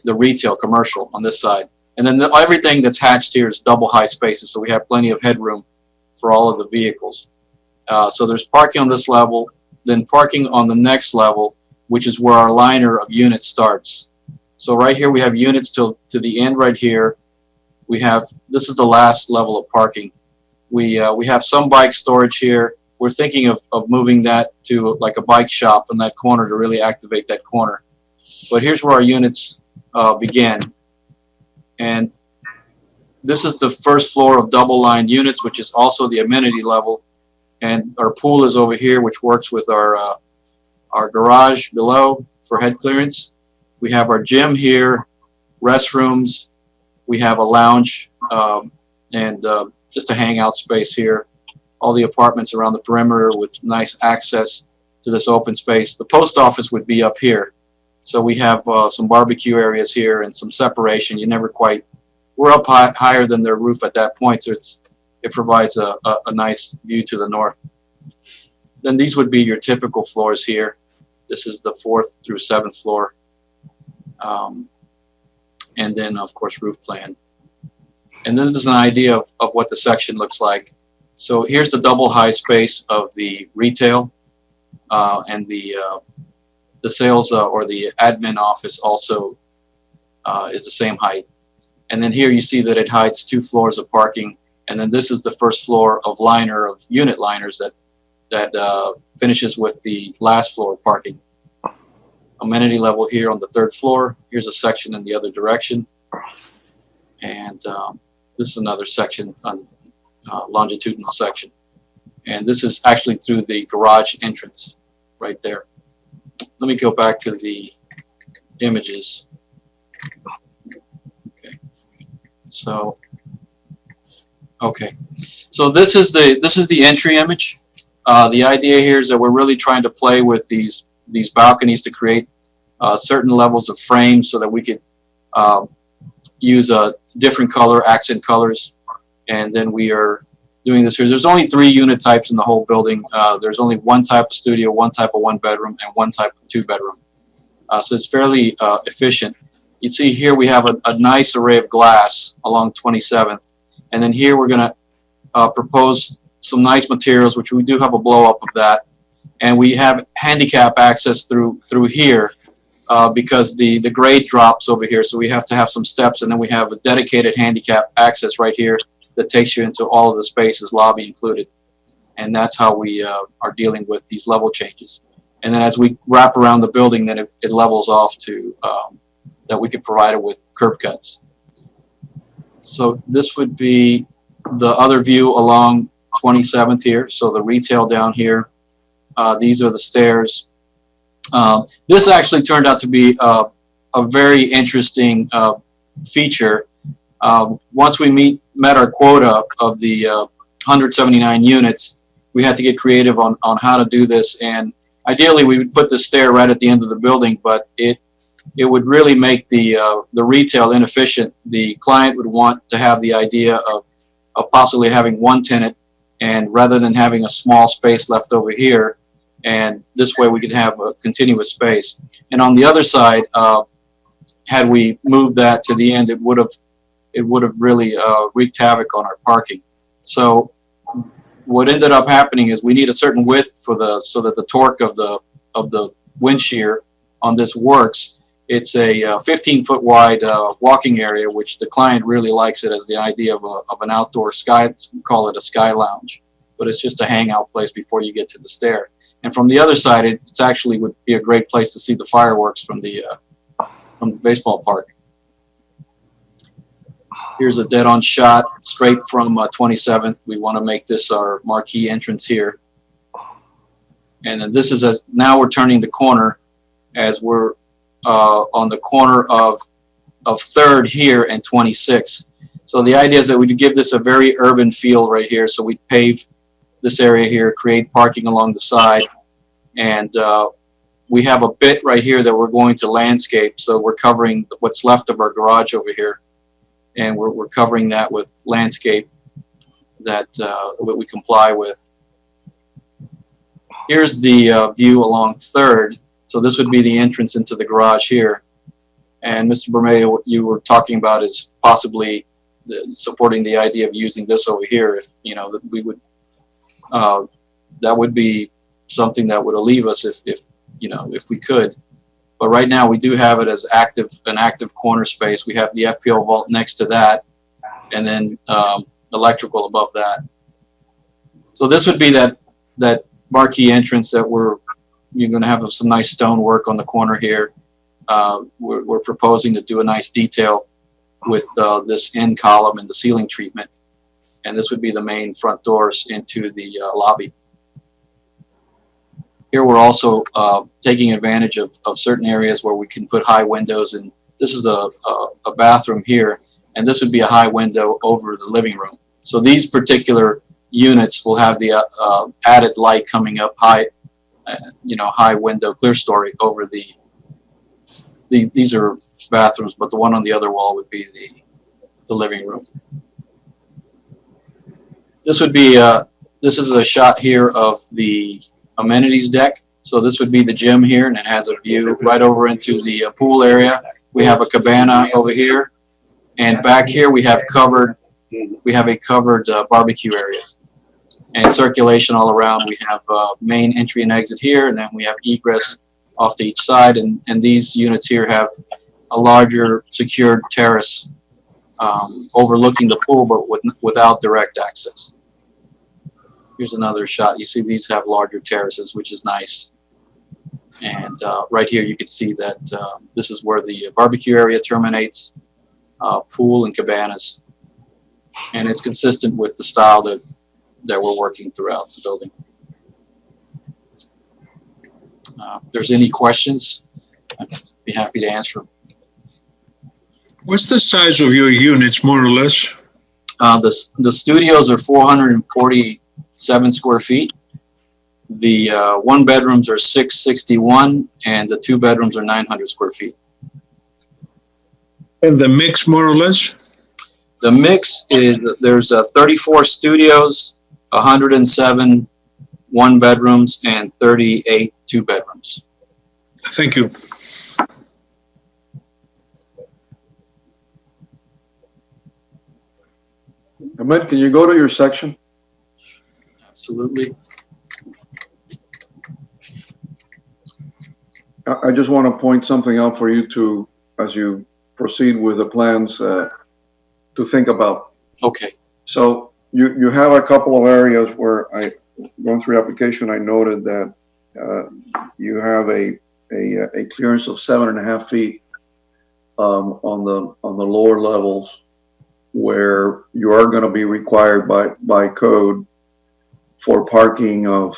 retail commercial on this side. And then everything that's hatched here is double high spaces, so we have plenty of headroom for all of the vehicles. So there's parking on this level, then parking on the next level, which is where our liner of units starts. So right here we have units to the end right here. This is the last level of parking. We have some bike storage here. We're thinking of moving that to like a bike shop in that corner to really activate that corner. But here's where our units begin. And this is the first floor of double lined units, which is also the amenity level. And our pool is over here, which works with our garage below for head clearance. We have our gym here, restrooms. We have a lounge and just a hangout space here. All the apartments around the perimeter with nice access to this open space. The post office would be up here. So we have some barbecue areas here and some separation. We're up higher than their roof at that point, so it provides a nice view to the north. Then these would be your typical floors here. This is the 4th through 7th floor. And then, of course, roof plan. And this is an idea of what the section looks like. So here's the double high space of the retail, and the sales or the admin office also is the same height. And then here you see that it hides 2 floors of parking. And then this is the first floor of unit liners that finishes with the last floor of parking. Amenity level here on the 3rd floor. Here's a section in the other direction. And this is another section, longitudinal section. And this is actually through the garage entrance right there. Let me go back to the images. Okay. So this is the entry image. The idea here is that we're really trying to play with these balconies to create certain levels of frame so that we could use different color, accent colors. And then we are doing this here. There's only 3 unit types in the whole building. There's only one type of studio, one type of 1 bedroom, and one type of 2 bedroom. So it's fairly efficient. You see here we have a nice array of glass along 27th. And then here we're going to propose some nice materials, which we do have a blow up of that. And we have handicap access through here because the grade drops over here. So we have to have some steps, and then we have a dedicated handicap access right here that takes you into all of the spaces, lobby included. And that's how we are dealing with these level changes. And then as we wrap around the building, then it levels off to that we could provide it with curb cuts. So this would be the other view along 27th here. So the retail down here. These are the stairs. This actually turned out to be a very interesting feature. Once we met our quota of the 179 units, we had to get creative on how to do this. And ideally, we would put the stair right at the end of the building, but it would really make the retail inefficient. The client would want to have the idea of possibly having one tenant, and rather than having a small space left over here, and this way we could have a continuous space. And on the other side, had we moved that to the end, it would have really wreaked havoc on our parking. So what ended up happening is we need a certain width so that the torque of the wind shear on this works. It's a 15-foot wide walking area, which the client really likes it as the idea of an outdoor sky, call it a sky lounge, but it's just a hangout place before you get to the stair. And from the other side, it's actually would be a great place to see the fireworks from the baseball park. Here's a dead-on shot straight from 27th. We want to make this our marquee entrance here. And then this is now we're turning the corner as we're on the corner of 3rd here and 26th. So the idea is that we would give this a very urban feel right here. So we pave this area here, create parking along the side, and we have a bit right here that we're going to landscape. So we're covering what's left of our garage over here, and we're covering that with landscape that we comply with. Here's the view along 3rd. So this would be the entrance into the garage here. And Mr. Bermeo, what you were talking about is possibly supporting the idea of using this over here. If, you know, that we would, that would be something that would relieve us if you know, if we could. But right now we do have it as an active corner space. We have the FPL vault next to that, and then electrical above that. So this would be that marquee entrance that you're going to have some nice stonework on the corner here. We're proposing to do a nice detail with this end column and the ceiling treatment. And this would be the main front doors into the lobby. Here we're also taking advantage of certain areas where we can put high windows. And this is a bathroom here. And this would be a high window over the living room. So these particular units will have the added light coming up high, high window, clear story over these are bathrooms, but the one on the other wall would be the living room. This would be, this is a shot here of the amenities deck. So this would be the gym here, and it has a view right over into the pool area. We have a cabana over here, and back here we have a covered barbecue area. And circulation all around. We have main entry and exit here, and then we have egress off to each side. And these units here have a larger secured terrace overlooking the pool, but without direct access. Here's another shot. You see these have larger terraces, which is nice. And right here you can see that this is where the barbecue area terminates, pool and cabanas. And it's consistent with the style that we're working throughout the building. If there's any questions, I'd be happy to answer. What's the size of your units, more or less? The studios are 447 square feet, The one bedrooms are 661 and the two bedrooms are 900 square feet. And the mix, more or less? The mix is, there's 34 studios, 107 one bedrooms, and 38 two bedrooms. Thank you. Ahmed, can you go to your section? Absolutely. I just want to point something out for you to, as you proceed with the plans, to think about. Okay. So you have a couple of areas where going through the application, I noted that you have a clearance of 7.5 feet on the lower levels, where you are going to be required by code for parking of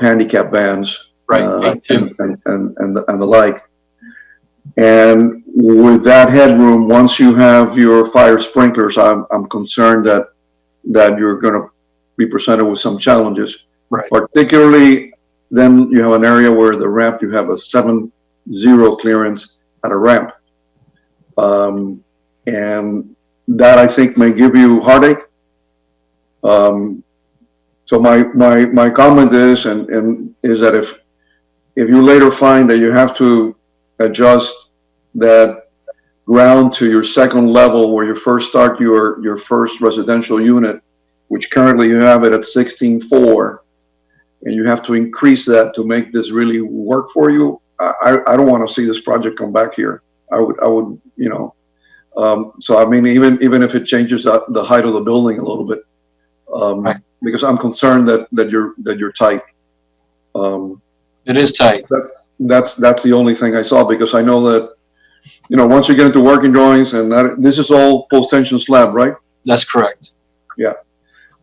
handicap vans, Right. and the like. And with that headroom, once you have your fire sprinklers, I'm concerned that you're going to be presented with some challenges. Right. Particularly, then you have an area where the ramp, you have a 7.0 clearance at a ramp. And that, I think, may give you heartache. So my comment is, and is that if you later find that you have to adjust that ground to your second level where you first start your first residential unit, which currently you have it at 16.4, and you have to increase that to make this really work for you, I don't want to see this project come back here. I would, you know. So I mean, even if it changes the height of the building a little bit, Right. because I'm concerned that you're tight. It is tight. That's the only thing I saw, because I know that, you know, once you get into working drawings, and this is all post-tension slab, right? That's correct. Yeah.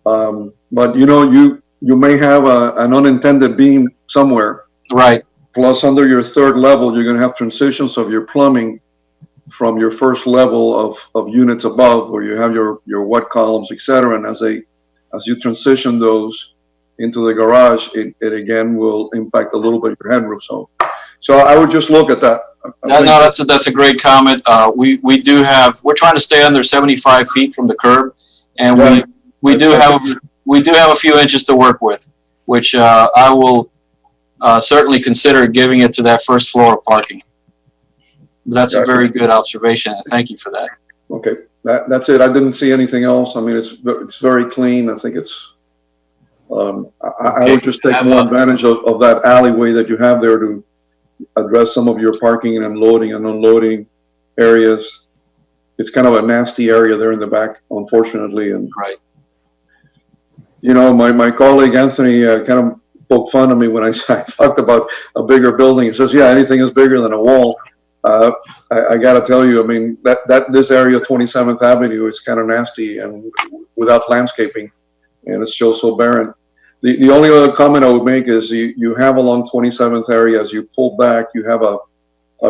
But you know, you may have an unintended beam somewhere. Right. Plus, under your third level, you're going to have transitions of your plumbing from your first level of units above, where you have your wet columns, etc. And as you transition those into the garage, it again will impact a little bit your headroom. So I would just look at that. No, that's a great comment. We do have, we're trying to stay under 75 feet from the curb, and Yeah. we do have a few inches to work with, which I will certainly consider giving it to that first floor of parking. That's a very good observation, and thank you for that. Okay, that's it. I didn't see anything else. I mean, it's very clean. I think it's. I would just take more advantage of that alleyway that you have there to address some of your parking and loading and unloading areas. It's kind of a nasty area there in the back, unfortunately. And right. You know, my colleague Anthony kind of poked fun at me when I talked about a bigger building. He says, "Yeah, anything is bigger than a wall." I got to tell you, I mean, that this area, 27th Avenue, is kind of nasty and without landscaping, and it's still so barren. The only other comment I would make is you have along 27th area, as you pull back, you have a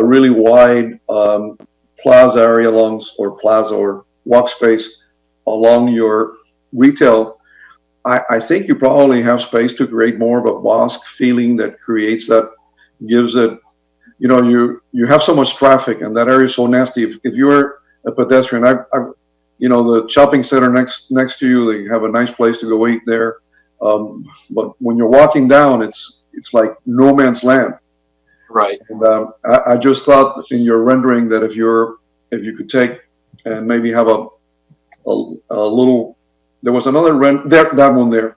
really wide plaza area or walk space along your retail. I think you probably have space to create more of a Bosque feeling that gives it, you know, you have so much traffic and that area is so nasty. If you're a pedestrian, you know, the shopping center next to you, they have a nice place to go eat there. But when you're walking down, it's like no man's land. Right. And I just thought in your rendering that if you could take and maybe have a little, there was another that one there.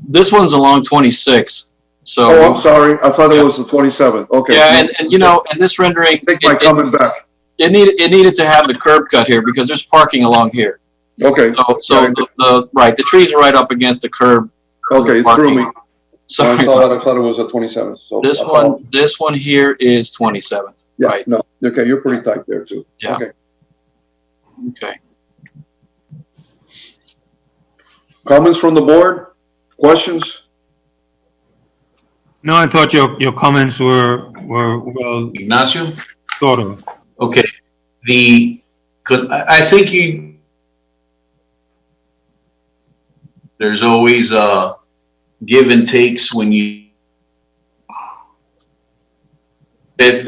This one's along 26. So. Oh, I'm sorry. I thought it was the 27th. Okay. Yeah, and you know, and this rendering. Take my comment back. It needed to have the curb cut here because there's parking along here. Okay. So the trees are right up against the curb. Okay, it threw me. Sorry. I saw that. I thought it was a 27th. So this one here is 27th. Yeah. Right. No. Okay, you're pretty tight there too. Yeah. Okay. Okay. Comments from the board? Questions? No, I thought your comments were well Ignacio? thought of. Okay. I think there's always give and takes when you.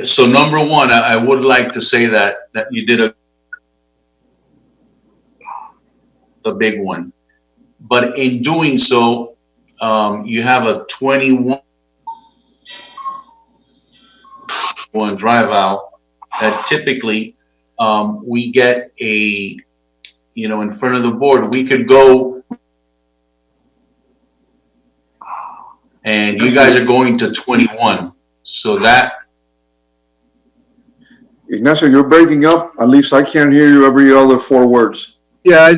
So number one, I would like to say that you did a big one, but in doing so, you have a 21 drive out that typically we get a, in front of the board, we could go, and you guys are going to 21. So that. Ignacio, you're breaking up. At least I can't hear you every other 4 words. Yeah,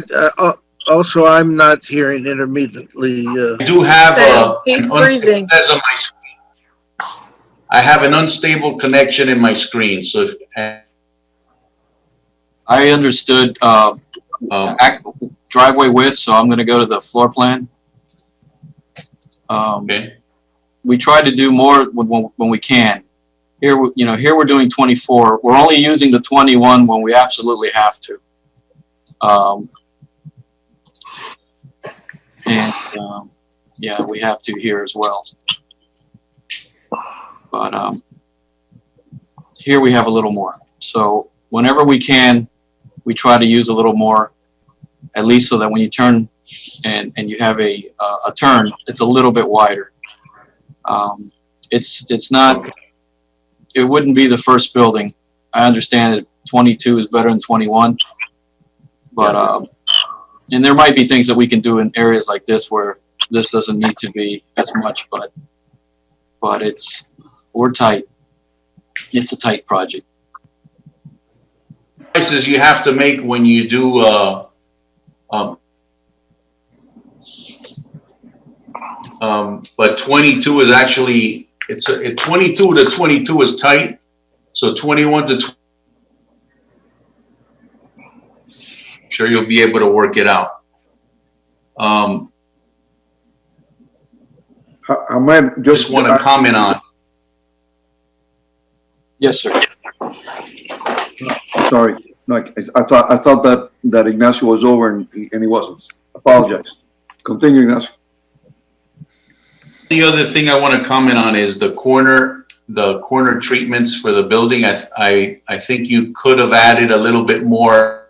also, I'm not hearing intermittently. I do have He's freezing. I have an unstable connection in my screen, so if. I understood driveway width, so I'm going to go to the floor plan. Okay. We try to do more when we can. Here, here we're doing 24. We're only using the 21 when we absolutely have to. Yeah, we have to here as well. But here we have a little more. So whenever we can, we try to use a little more, at least so that when you turn and you have a turn, it's a little bit wider. It's not. It wouldn't be the first building. I understand that 22 is better than 21, but and there might be things that we can do in areas like this where this doesn't need to be as much, but we're tight. It's a tight project. Choices you have to make when you do but 22 is actually. It's 22 to 22 is tight, so 21 to 20, I'm sure you'll be able to work it out. Ahmed, Just want to comment on. Yes, sir. Sorry, like I thought that Ignacio was over and he wasn't. Apologize. Continue, Ignacio. The other thing I want to comment on is the corner treatments for the building. I think you could have added a little bit more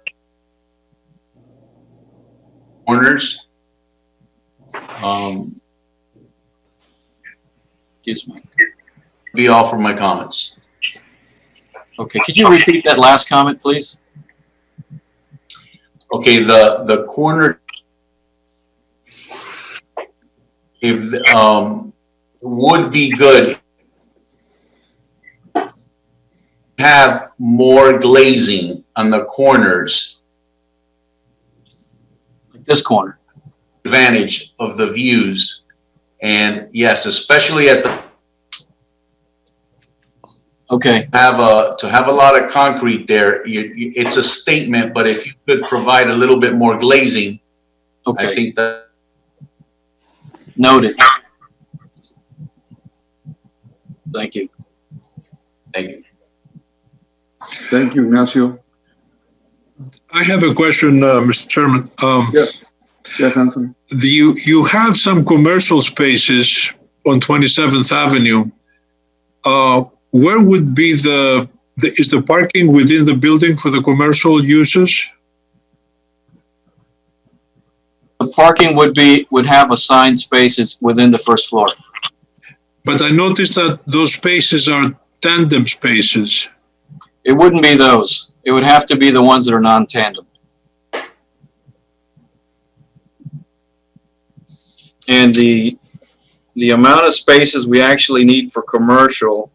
corners. Excuse me. Be all for my comments. Okay, could you repeat that last comment, please? Okay, the corner. If would be good, have more glazing on the corners. Like this corner. Advantage of the views, and yes, especially at the. Okay. To have a lot of concrete there, it's a statement. But if you could provide a little bit more glazing, okay. I think that. Noted. Thank you. Thank you. Thank you, Ignacio. I have a question, Mr. Chairman. Yes, Anthony. You have some commercial spaces on 27th Avenue. Where would be is the parking within the building for the commercial uses? The parking would have assigned spaces within the first floor. But I noticed that those spaces are tandem spaces. It wouldn't be those. It would have to be the ones that are non-tandem. And the amount of spaces we actually need for commercial,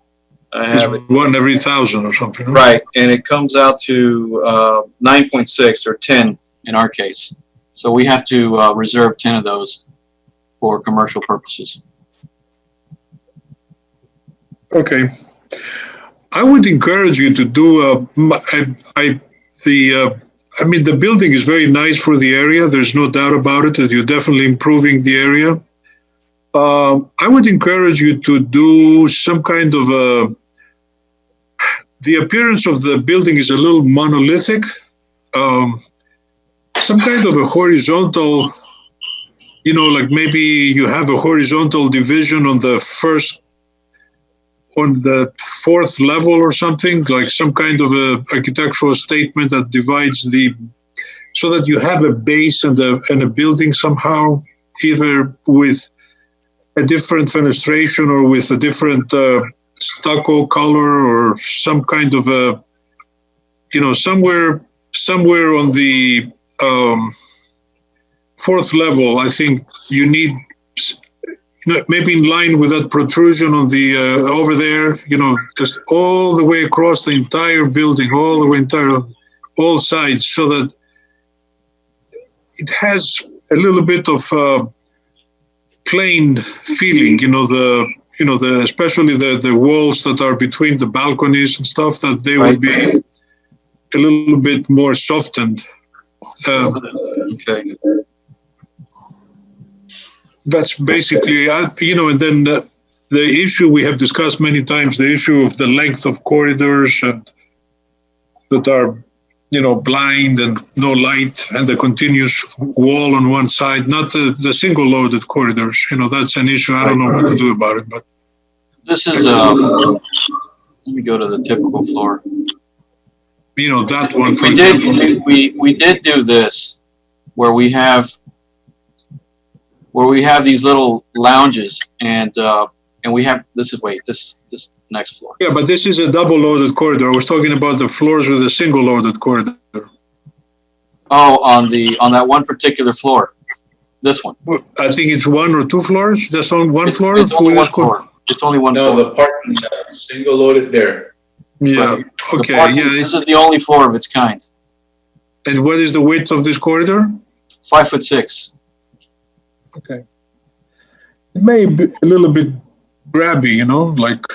I have it. 1 every 1,000 or something. Right, and it comes out to 9.6 or 10 in our case. So we have to reserve 10 of those for commercial purposes. Okay. I would encourage you to do, the building is very nice for the area. There's no doubt about it, that you're definitely improving the area. I would encourage you to do some kind of the appearance of the building is a little monolithic. Some kind of a horizontal, you know, like maybe you have a horizontal division on the fourth level or something, like some kind of a architectural statement that divides so that you have a base and a building somehow, either with a different fenestration or with a different stucco color or some kind of a, you know, somewhere on the fourth level, I think you need, maybe in line with that protrusion on the, over there, you know, just all the way across the entire building, all sides, so that it has a little bit of plain feeling, especially the walls that are between the balconies and stuff, that they would be a little bit more softened. Okay. That's basically, and then the issue we have discussed many times, the issue of the length of corridors and that are, blind and no light, and the continuous wall on one side, not the single loaded corridors. That's an issue. I don't know what to do about it, but. This is, let me go to the typical floor. That one, for example. We did do this, where we have these little lounges, and we have, this next floor. Yeah, but this is a double loaded corridor. I was talking about the floors with a single loaded corridor. Oh, on that one particular floor, this one. Well, I think it's one or two floors. That's on one floor. It's only one floor. It's only one floor. No, the parking, single loaded there. Yeah. Right. Okay. Parking, yeah. This is the only floor of its kind. And what is the width of this corridor? 5'6". Okay. It may be a little bit grabby, like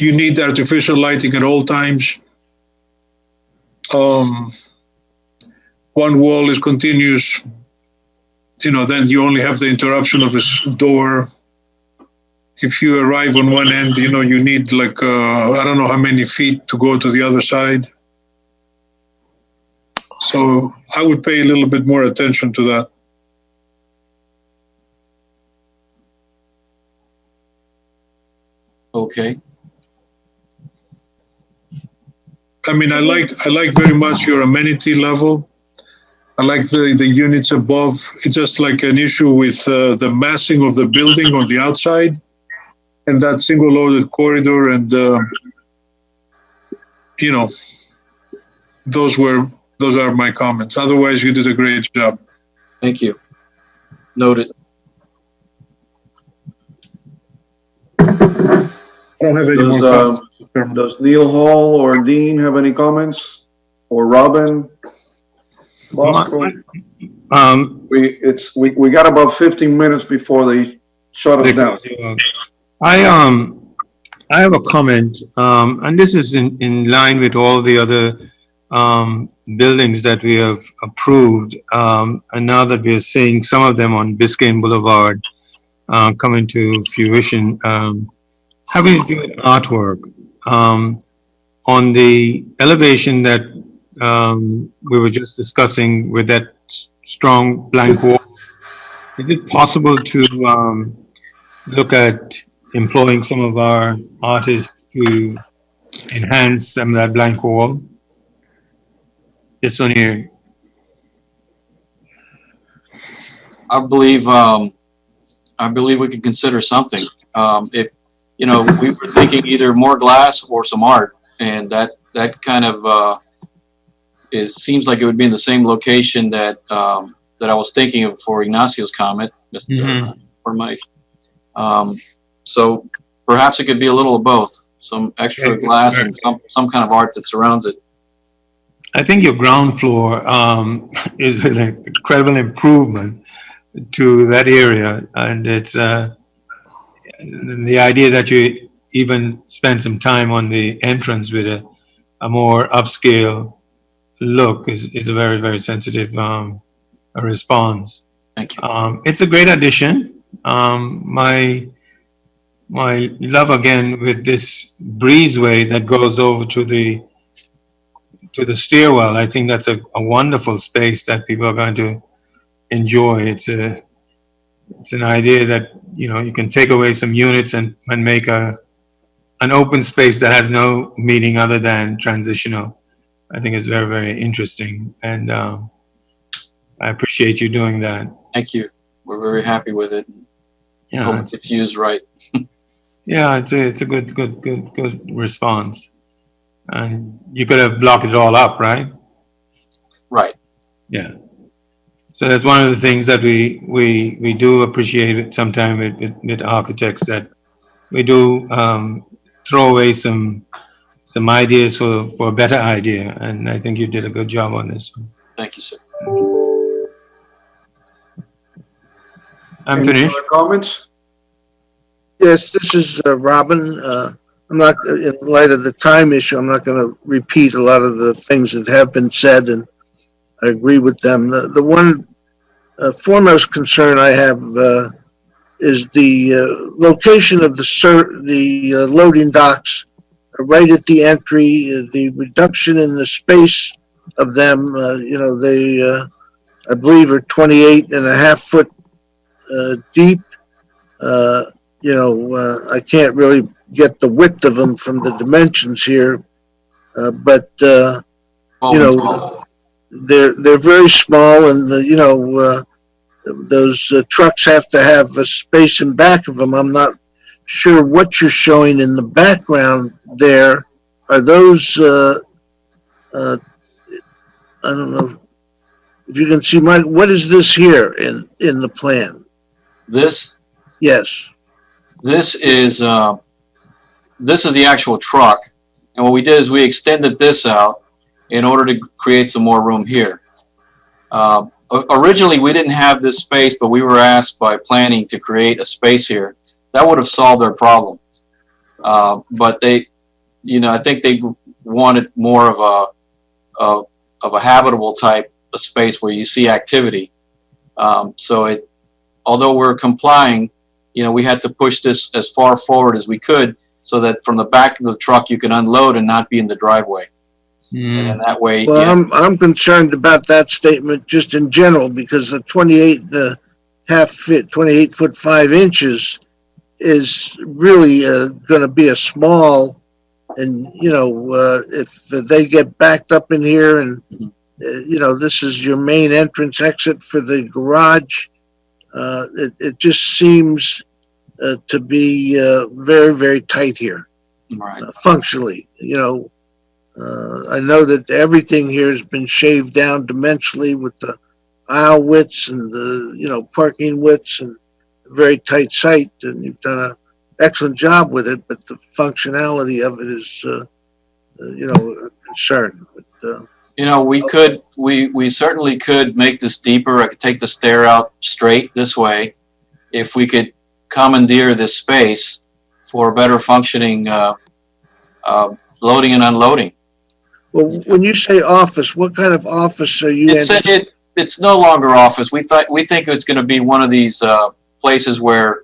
you need artificial lighting at all times. One wall is continuous, then you only have the interruption of this door. If you arrive on one end, you need I don't know how many feet to go to the other side. So I would pay a little bit more attention to that. Okay. I mean, I like very much your amenity level. I like the units above. It's just like an issue with the massing of the building on the outside, and that single loaded corridor, and those are my comments. Otherwise, you did a great job. Thank you. Noted. I don't have any more comments. Does Neil Hall or Dean have any comments? Or Robin? Bosco? We got about 15 minutes before they shut us down. I have a comment, and this is in line with all the other buildings that we have approved, and now that we are seeing some of them on Biscayne Boulevard coming to fruition, having to do with artwork. On the elevation that we were just discussing with that strong blank wall, is it possible to look at employing some of our artists to enhance some of that blank wall? This one here. I believe we could consider something. If we were thinking either more glass or some art, and that kind of seems like it would be in the same location that I was thinking of for Ignacio's comment, or Mike. So perhaps it could be a little of both, some extra glass and some kind of art that surrounds it. I think your ground floor is an incredible improvement to that area, and it's the idea that you even spend some time on the entrance with a more upscale look is a very, very sensitive response. Thank you. It's a great addition. My love again with this breezeway that goes over to the stairwell. I think that's a wonderful space that people are going to enjoy. It's an idea that, you know, you can take away some units and make an open space that has no meaning other than transitional. I think it's very, very interesting. And I appreciate you doing that. Thank you. We're very happy with it. Yeah, Hope it's used right. yeah, it's a good response. And you could have blocked it all up, right? Right. Yeah. So that's one of the things that we do appreciate sometimes with architects, that we do throw away some ideas for a better idea. And I think you did a good job on this one. Thank you, sir. I'm Any finished. other comments? Yes, this is Robin. I'm not, in light of the time issue, I'm not going to repeat a lot of the things that have been said, and I agree with them. The one foremost concern I have is the location of the loading docks right at the entry, the reduction in the space of them. You know, they, I believe, are 28.5 foot deep. You know, I can't really get the width of them from the dimensions here, but you know, they're very small, and you know, those trucks have to have a space in back of them. I'm not sure what you're showing in the background there. Are those? I don't know if you can see what is this here in the plan? This Yes. This is the actual truck, and what we did is we extended this out in order to create some more room here. Originally, we didn't have this space, but we were asked by planning to create a space here. That would have solved their problem. But they, you know, I think they wanted more of a habitable type of space where you see activity. So although we're complying, you know, we had to push this as far forward as we could so that from the back of the truck you can unload and not be in the driveway. And then that way, Well, yeah, I'm concerned about that statement just in general, because the 28 foot 5 inches is really going to be a small, and you know, if they get backed up in here, and you know, this is your main entrance exit for the garage, it just seems to be very, very tight here, right. functionally. You know, I know that everything here has been shaved down dimensionally with the aisle widths and the, you know, parking widths, and a very tight site, and you've done an excellent job with it, but the functionality of it is, you know, a concern. But, You know, we certainly could make this deeper. I could take the stair out straight this way if we could commandeer this space for better functioning loading and unloading. well, when you say office, what kind of office are you in? It's no longer office. We think it's going to be one of these places where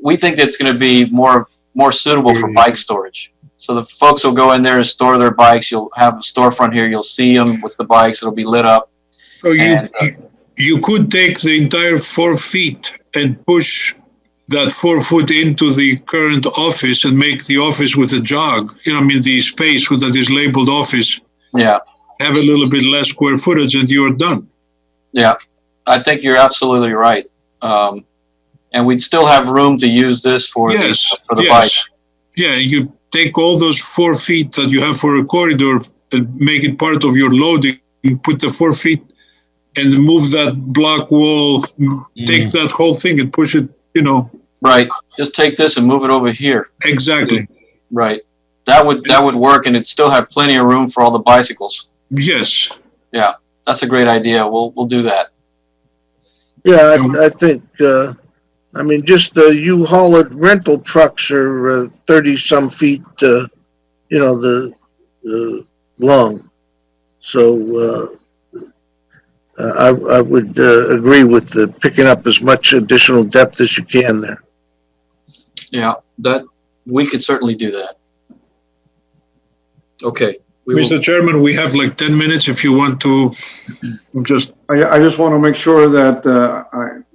we think it's going to be more suitable for bike storage. So the folks will go in there and store their bikes. You'll have a storefront here. You'll see them with the bikes. It'll be lit up. So you could take the entire 4 feet and push that 4 foot into the current office and make the office with a jog. You know, I mean, the space that is labeled office. Yeah. Have a little bit less square footage and you're done. Yeah, I think you're absolutely right. And we'd still have room to use this for the bikes. Yeah, you take all those 4 feet that you have for a corridor and make it part of your loading, put the 4 feet and move that block wall, take that whole thing and push it, you know. Right, just take this and move it over here. Exactly. Right, that would work, and it'd still have plenty of room for all the bicycles. Yes. Yeah, that's a great idea. We'll do that. Yeah, I think, I mean, just the U-Haul rental trucks are 30-some feet, you know, the long. So I would agree with the picking up as much additional depth as you can there. Yeah, that we could certainly do that. Okay, we will, Mr. Chairman, we have like 10 minutes if you want to just, I just want to make sure that,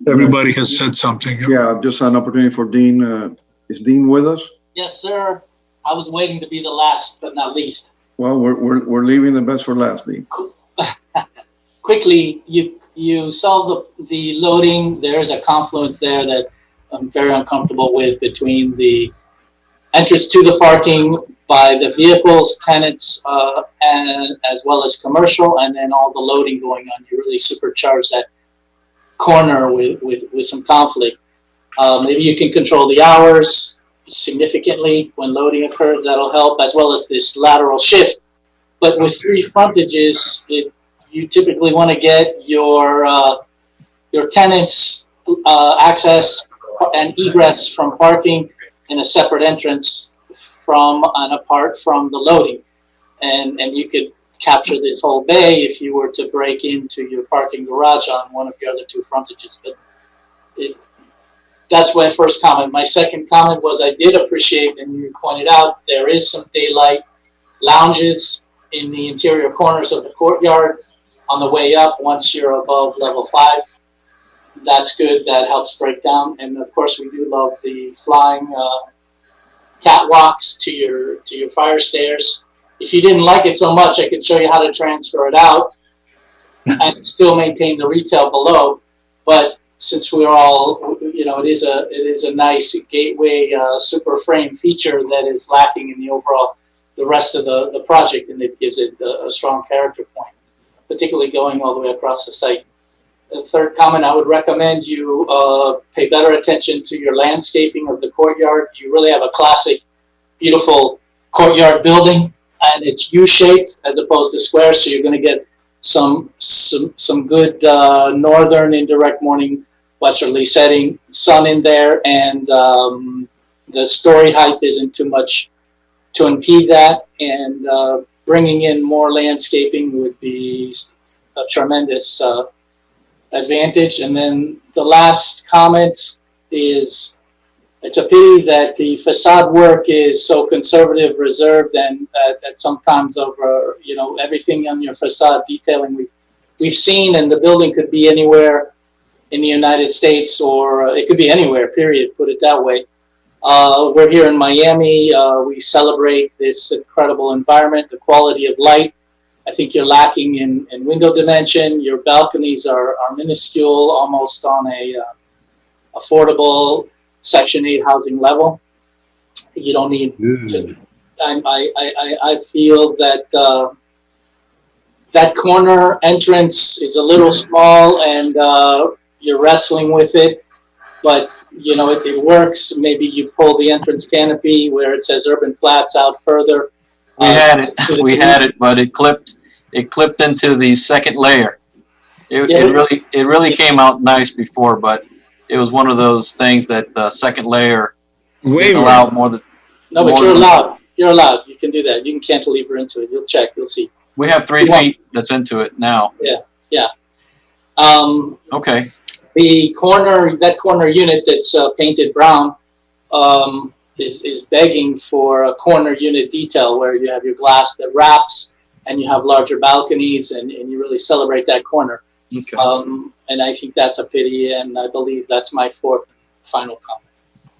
everybody has said something. yeah, just an opportunity for Dean. Is Dean with us? Yes, sir. I was waiting to be the last, but not least. Well, we're leaving the best for last, Dean. Quickly, you saw the loading. There's a confluence there that I'm very uncomfortable with between the entrance to the parking by the vehicles, tenants, and as well as commercial, and then all the loading going on. You really supercharge that corner with some conflict. Maybe you can control the hours significantly when loading occurs. That'll help, as well as this lateral shift. But with three frontages, you typically want to get your tenants access and egress from parking in a separate entrance from and apart from the loading, and you could capture this whole bay if you were to break into your parking garage on one of your other two frontages. But that's my first comment. My second comment was I did appreciate, and you pointed out, there is some daylight lounges in the interior corners of the courtyard on the way up once you're above level 5. That's good. That helps break down. And of course, we do love the flying catwalks to your fire stairs. If you didn't like it so much, I could show you how to transfer it out and still maintain the retail below. But since we're all, it is a nice gateway super frame feature that is lacking in the rest of the project, and it gives it a strong character point, particularly going all the way across the site. The third comment, I would recommend you pay better attention to your landscaping of the courtyard. You really have a classic, beautiful courtyard building, and it's U-shaped as opposed to square, so you're going to get some good northern indirect morning westerly setting sun in there, and the story height isn't too much to impede that, and bringing in more landscaping would be a tremendous advantage. And then the last comment is, it's a pity that the facade work is so conservative, reserved, and that sometimes over, everything on your facade detailing we've seen, and the building could be anywhere in the United States, or it could be anywhere, period, put it that way. We're here in Miami. We celebrate this incredible environment, the quality of light. I think you're lacking in window dimension. Your balconies are minuscule, almost on a affordable Section 8 housing level. You don't need. I feel that that corner entrance is a little small, and you're wrestling with it. But if it works, maybe you pull the entrance canopy where it says Urban Flats out further. we had it, but it clipped into the second layer. It really came out nice before, but it was one of those things that the second layer allowed more than. No, but you're allowed. You're allowed. You can do that. You can cantilever into it. You'll check. You'll see. We have 3 feet that's into it now. Yeah. Okay. That corner unit that's painted brown is begging for a corner unit detail where you have your glass that wraps and you have larger balconies, and you really celebrate that corner. Okay. And I think that's a pity, and I believe that's my fourth and final comment.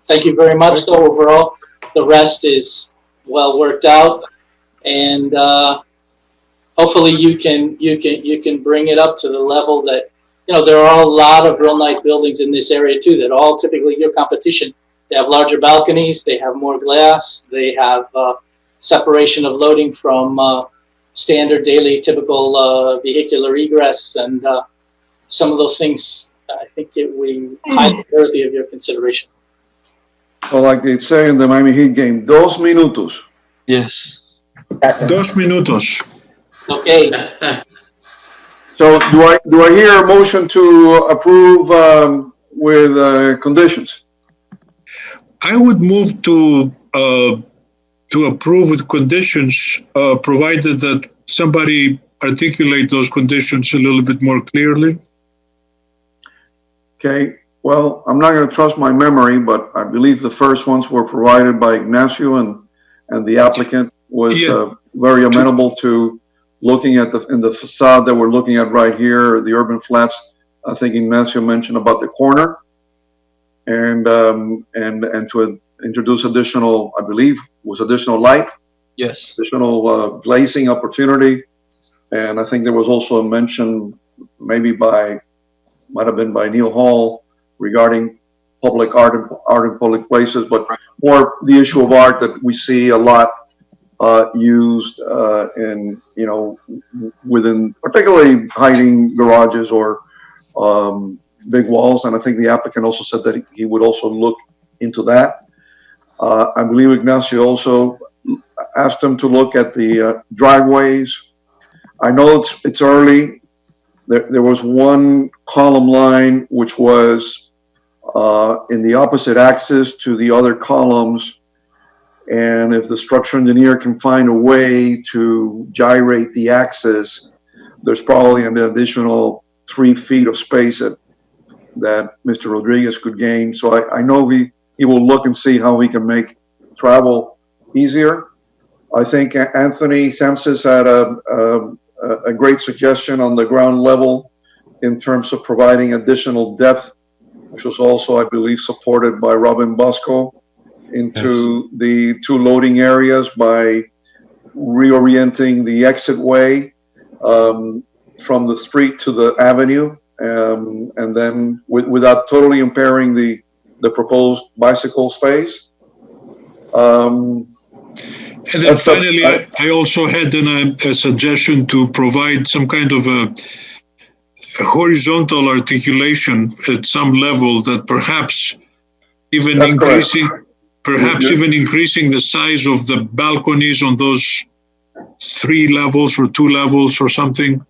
Thank you very much, though, overall. The rest is well worked out, and hopefully you can bring it up to the level that, there are a lot of real nice buildings in this area too that all typically your competition. They have larger balconies, they have more glass, they have separation of loading from standard daily typical vehicular egress, and some of those things I think we highly worthy of your consideration. Well, like they say in the Miami Heat game, 2 minutos. Yes. 2 minutos. Okay. So do I hear a motion to approve with conditions? I would move to approve with conditions, provided that somebody articulate those conditions a little bit more clearly. Okay, well, I'm not going to trust my memory, but I believe the first ones were provided by Ignacio, and the applicant was very amenable to looking at in the facade that we're looking at right here, the urban flats. I think Ignacio mentioned about the corner, and to introduce additional, I believe, was additional light, Yes. additional glazing opportunity, and I think there was also a mention, maybe might have been by Neil Hall, regarding public art in public places, but more the issue of art that we see a lot used in, within, particularly hiding garages or big walls. And I think the applicant also said that he would also look into that. I believe Ignacio also asked him to look at the driveways. I know it's early. There was one column line which was in the opposite axis to the other columns. And if the structural engineer can find a way to gyrate the axis, there's probably an additional 3 feet of space that Mr. Rodriguez could gain. So I know he will look and see how we can make travel easier. I think Anthony Samsis had a great suggestion on the ground level in terms of providing additional depth, which was also, I believe, supported by Robin Bosco, into the 2 loading areas by reorienting the exit way from the street to the avenue, and then without totally impairing the proposed bicycle space. And then finally, I also had a suggestion to provide some kind of a horizontal articulation at some level that perhaps even even increasing the size of the balconies on those 3 levels or 2 levels or something.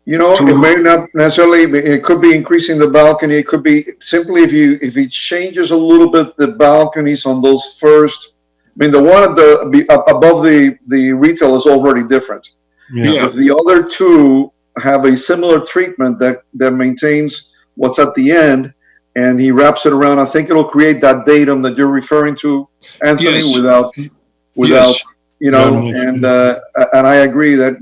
It may not necessarily, it could be increasing the balcony. It could be simply if it changes a little bit the balconies on those first. I mean, the one above the retail is already different. Yeah. If the other 2 have a similar treatment that maintains what's at the end, and he wraps it around, I think it'll create that datum that you're referring to, Anthony, Yes. without Yes. and I agree that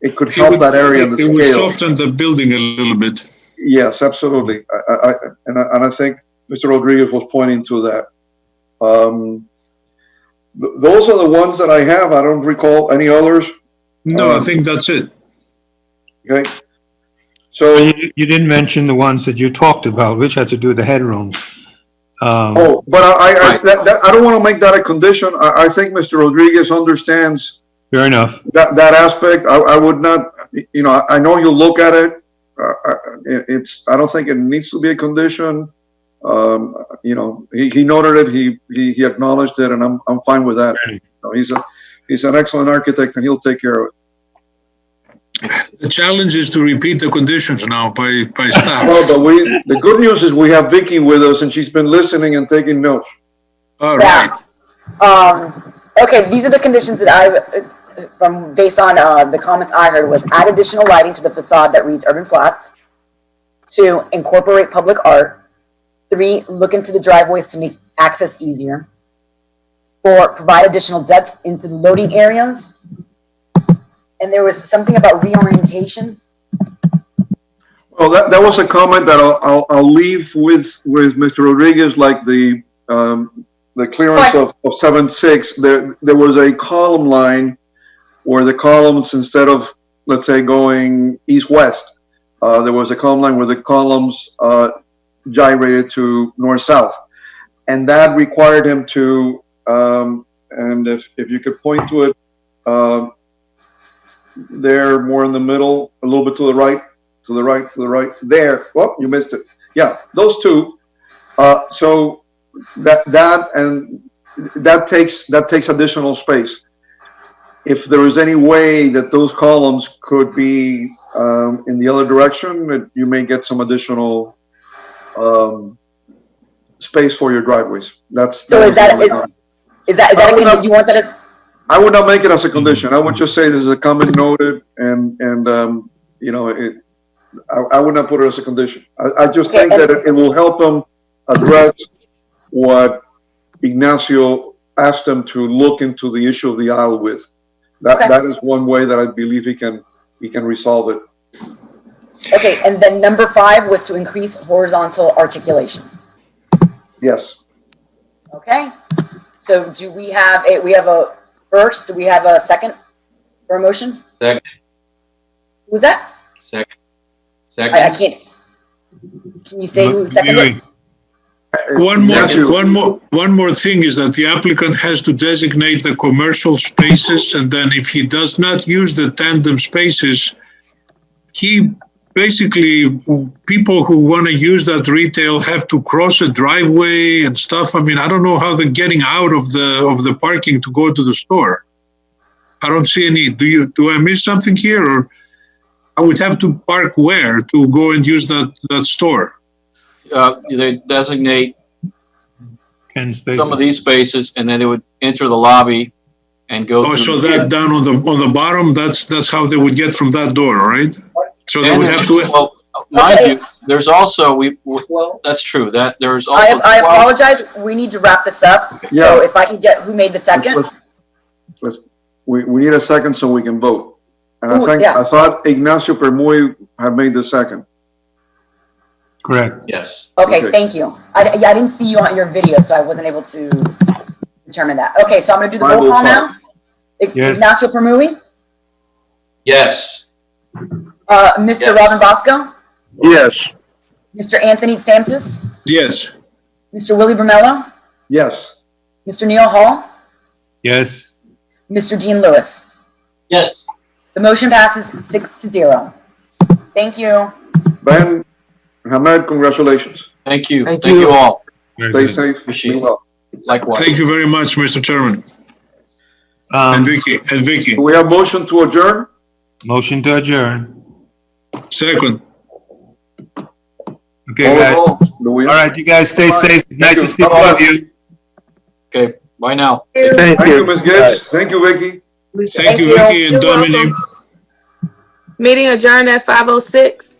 it could help that area in the It would scale. soften the building a little bit. Yes, absolutely. And I think Mr. Rodriguez was pointing to that. Those are the ones that I have. I don't recall any others. No, I think that's it. Okay. So, You didn't mention the ones that you talked about, which had to do with the headrooms. but I don't want to make that a condition. I think Mr. Rodriguez understands Fair enough. that aspect. I would not, I know you'll look at it. I don't think it needs to be a condition. He noted it, he acknowledged it, and I'm fine with that. He's an excellent architect, and he'll take care of it. The challenge is to repeat the conditions now by staff. No, but the good news is we have Vicky with us, and she's been listening and taking notes. All right. Okay, these are the conditions that based on the comments I heard, was add additional lighting to the facade that reads Urban Flats. 2, incorporate public art. 3, look into the driveways to make access easier. 4, provide additional depth into the loading areas. And there was something about reorientation. Well, that was a comment that I'll leave with Mr. Rodriguez, like the clearance of 7.6. There was a column line where the columns, instead of, let's say, going east-west, there was a column line where the columns gyrated to north-south. And that required him to, and if you could point to it, there, more in the middle, a little bit to the right, there. Oh, you missed it. Yeah, those 2. So that takes additional space. If there is any way that those columns could be in the other direction, you may get some additional space for your driveways. Is that a condition? You want that as? I would not make it as a condition. I would just say this is a comment noted, and I would not put it as a condition. I just think that it will help them address what Ignacio asked them to look into, the issue of the aisle width. Okay. That is one way that I believe he can resolve it. Okay, and then number 5 was to increase horizontal articulation. Yes. Okay, so do we have a first, do we have a second for a motion? Second. Who was that? Second. I can't, can you say who seconded it? One more thing is that the applicant has to designate the commercial spaces, and then if he does not use the tandem spaces, he basically, people who want to use that retail have to cross a driveway and stuff. I mean, I don't know how they're getting out of the parking to go to the store. I don't see any. Do I miss something here, or I would have to park where to go and use that store? They designate 10 spaces. some of these spaces, and then they would enter the lobby and go. Oh, so that down on the bottom, that's how they would get from that door, right? So they would have to. Well, mind you, there's also that's true. That there's also. I apologize. We need to wrap this up. So Yeah. if I can get who made the second? We need a second so we can vote. And Ooh, yeah. I thought Ignacio Permuy had made the second. Correct. Yes. Okay, Okay. thank you. I didn't see you on your video, so I wasn't able to determine that. Okay, so I'm gonna do the roll call now. Yes. Ignacio Permui, Yes. Mr. Yes. Robin Bosco, Yes. Mr. Anthony Santos, Yes. Mr. Willie Bermello, Yes. Mr. Neil Hall, Yes. Mr. Dean Lewis. Yes. The motion passes 6-0. Thank you. Ben, Hamed, congratulations. Thank you. Thank Thank you. you all. Very Stay good. safe. Appreciate Be it. well. Likewise. Thank you very much, Mr. Chairman. And Vicky. Do we have motion to adjourn? Motion to adjourn. Second. Okay, guys. All Louis? right, you guys stay safe. Nice to you. speak with you. Okay. Bye now. Thank Thank you, you. Ms. Gibbs. Thank you, Vicky. Thank you, you. Vicky and You're Dominic. welcome. Meeting adjourned at 5:06.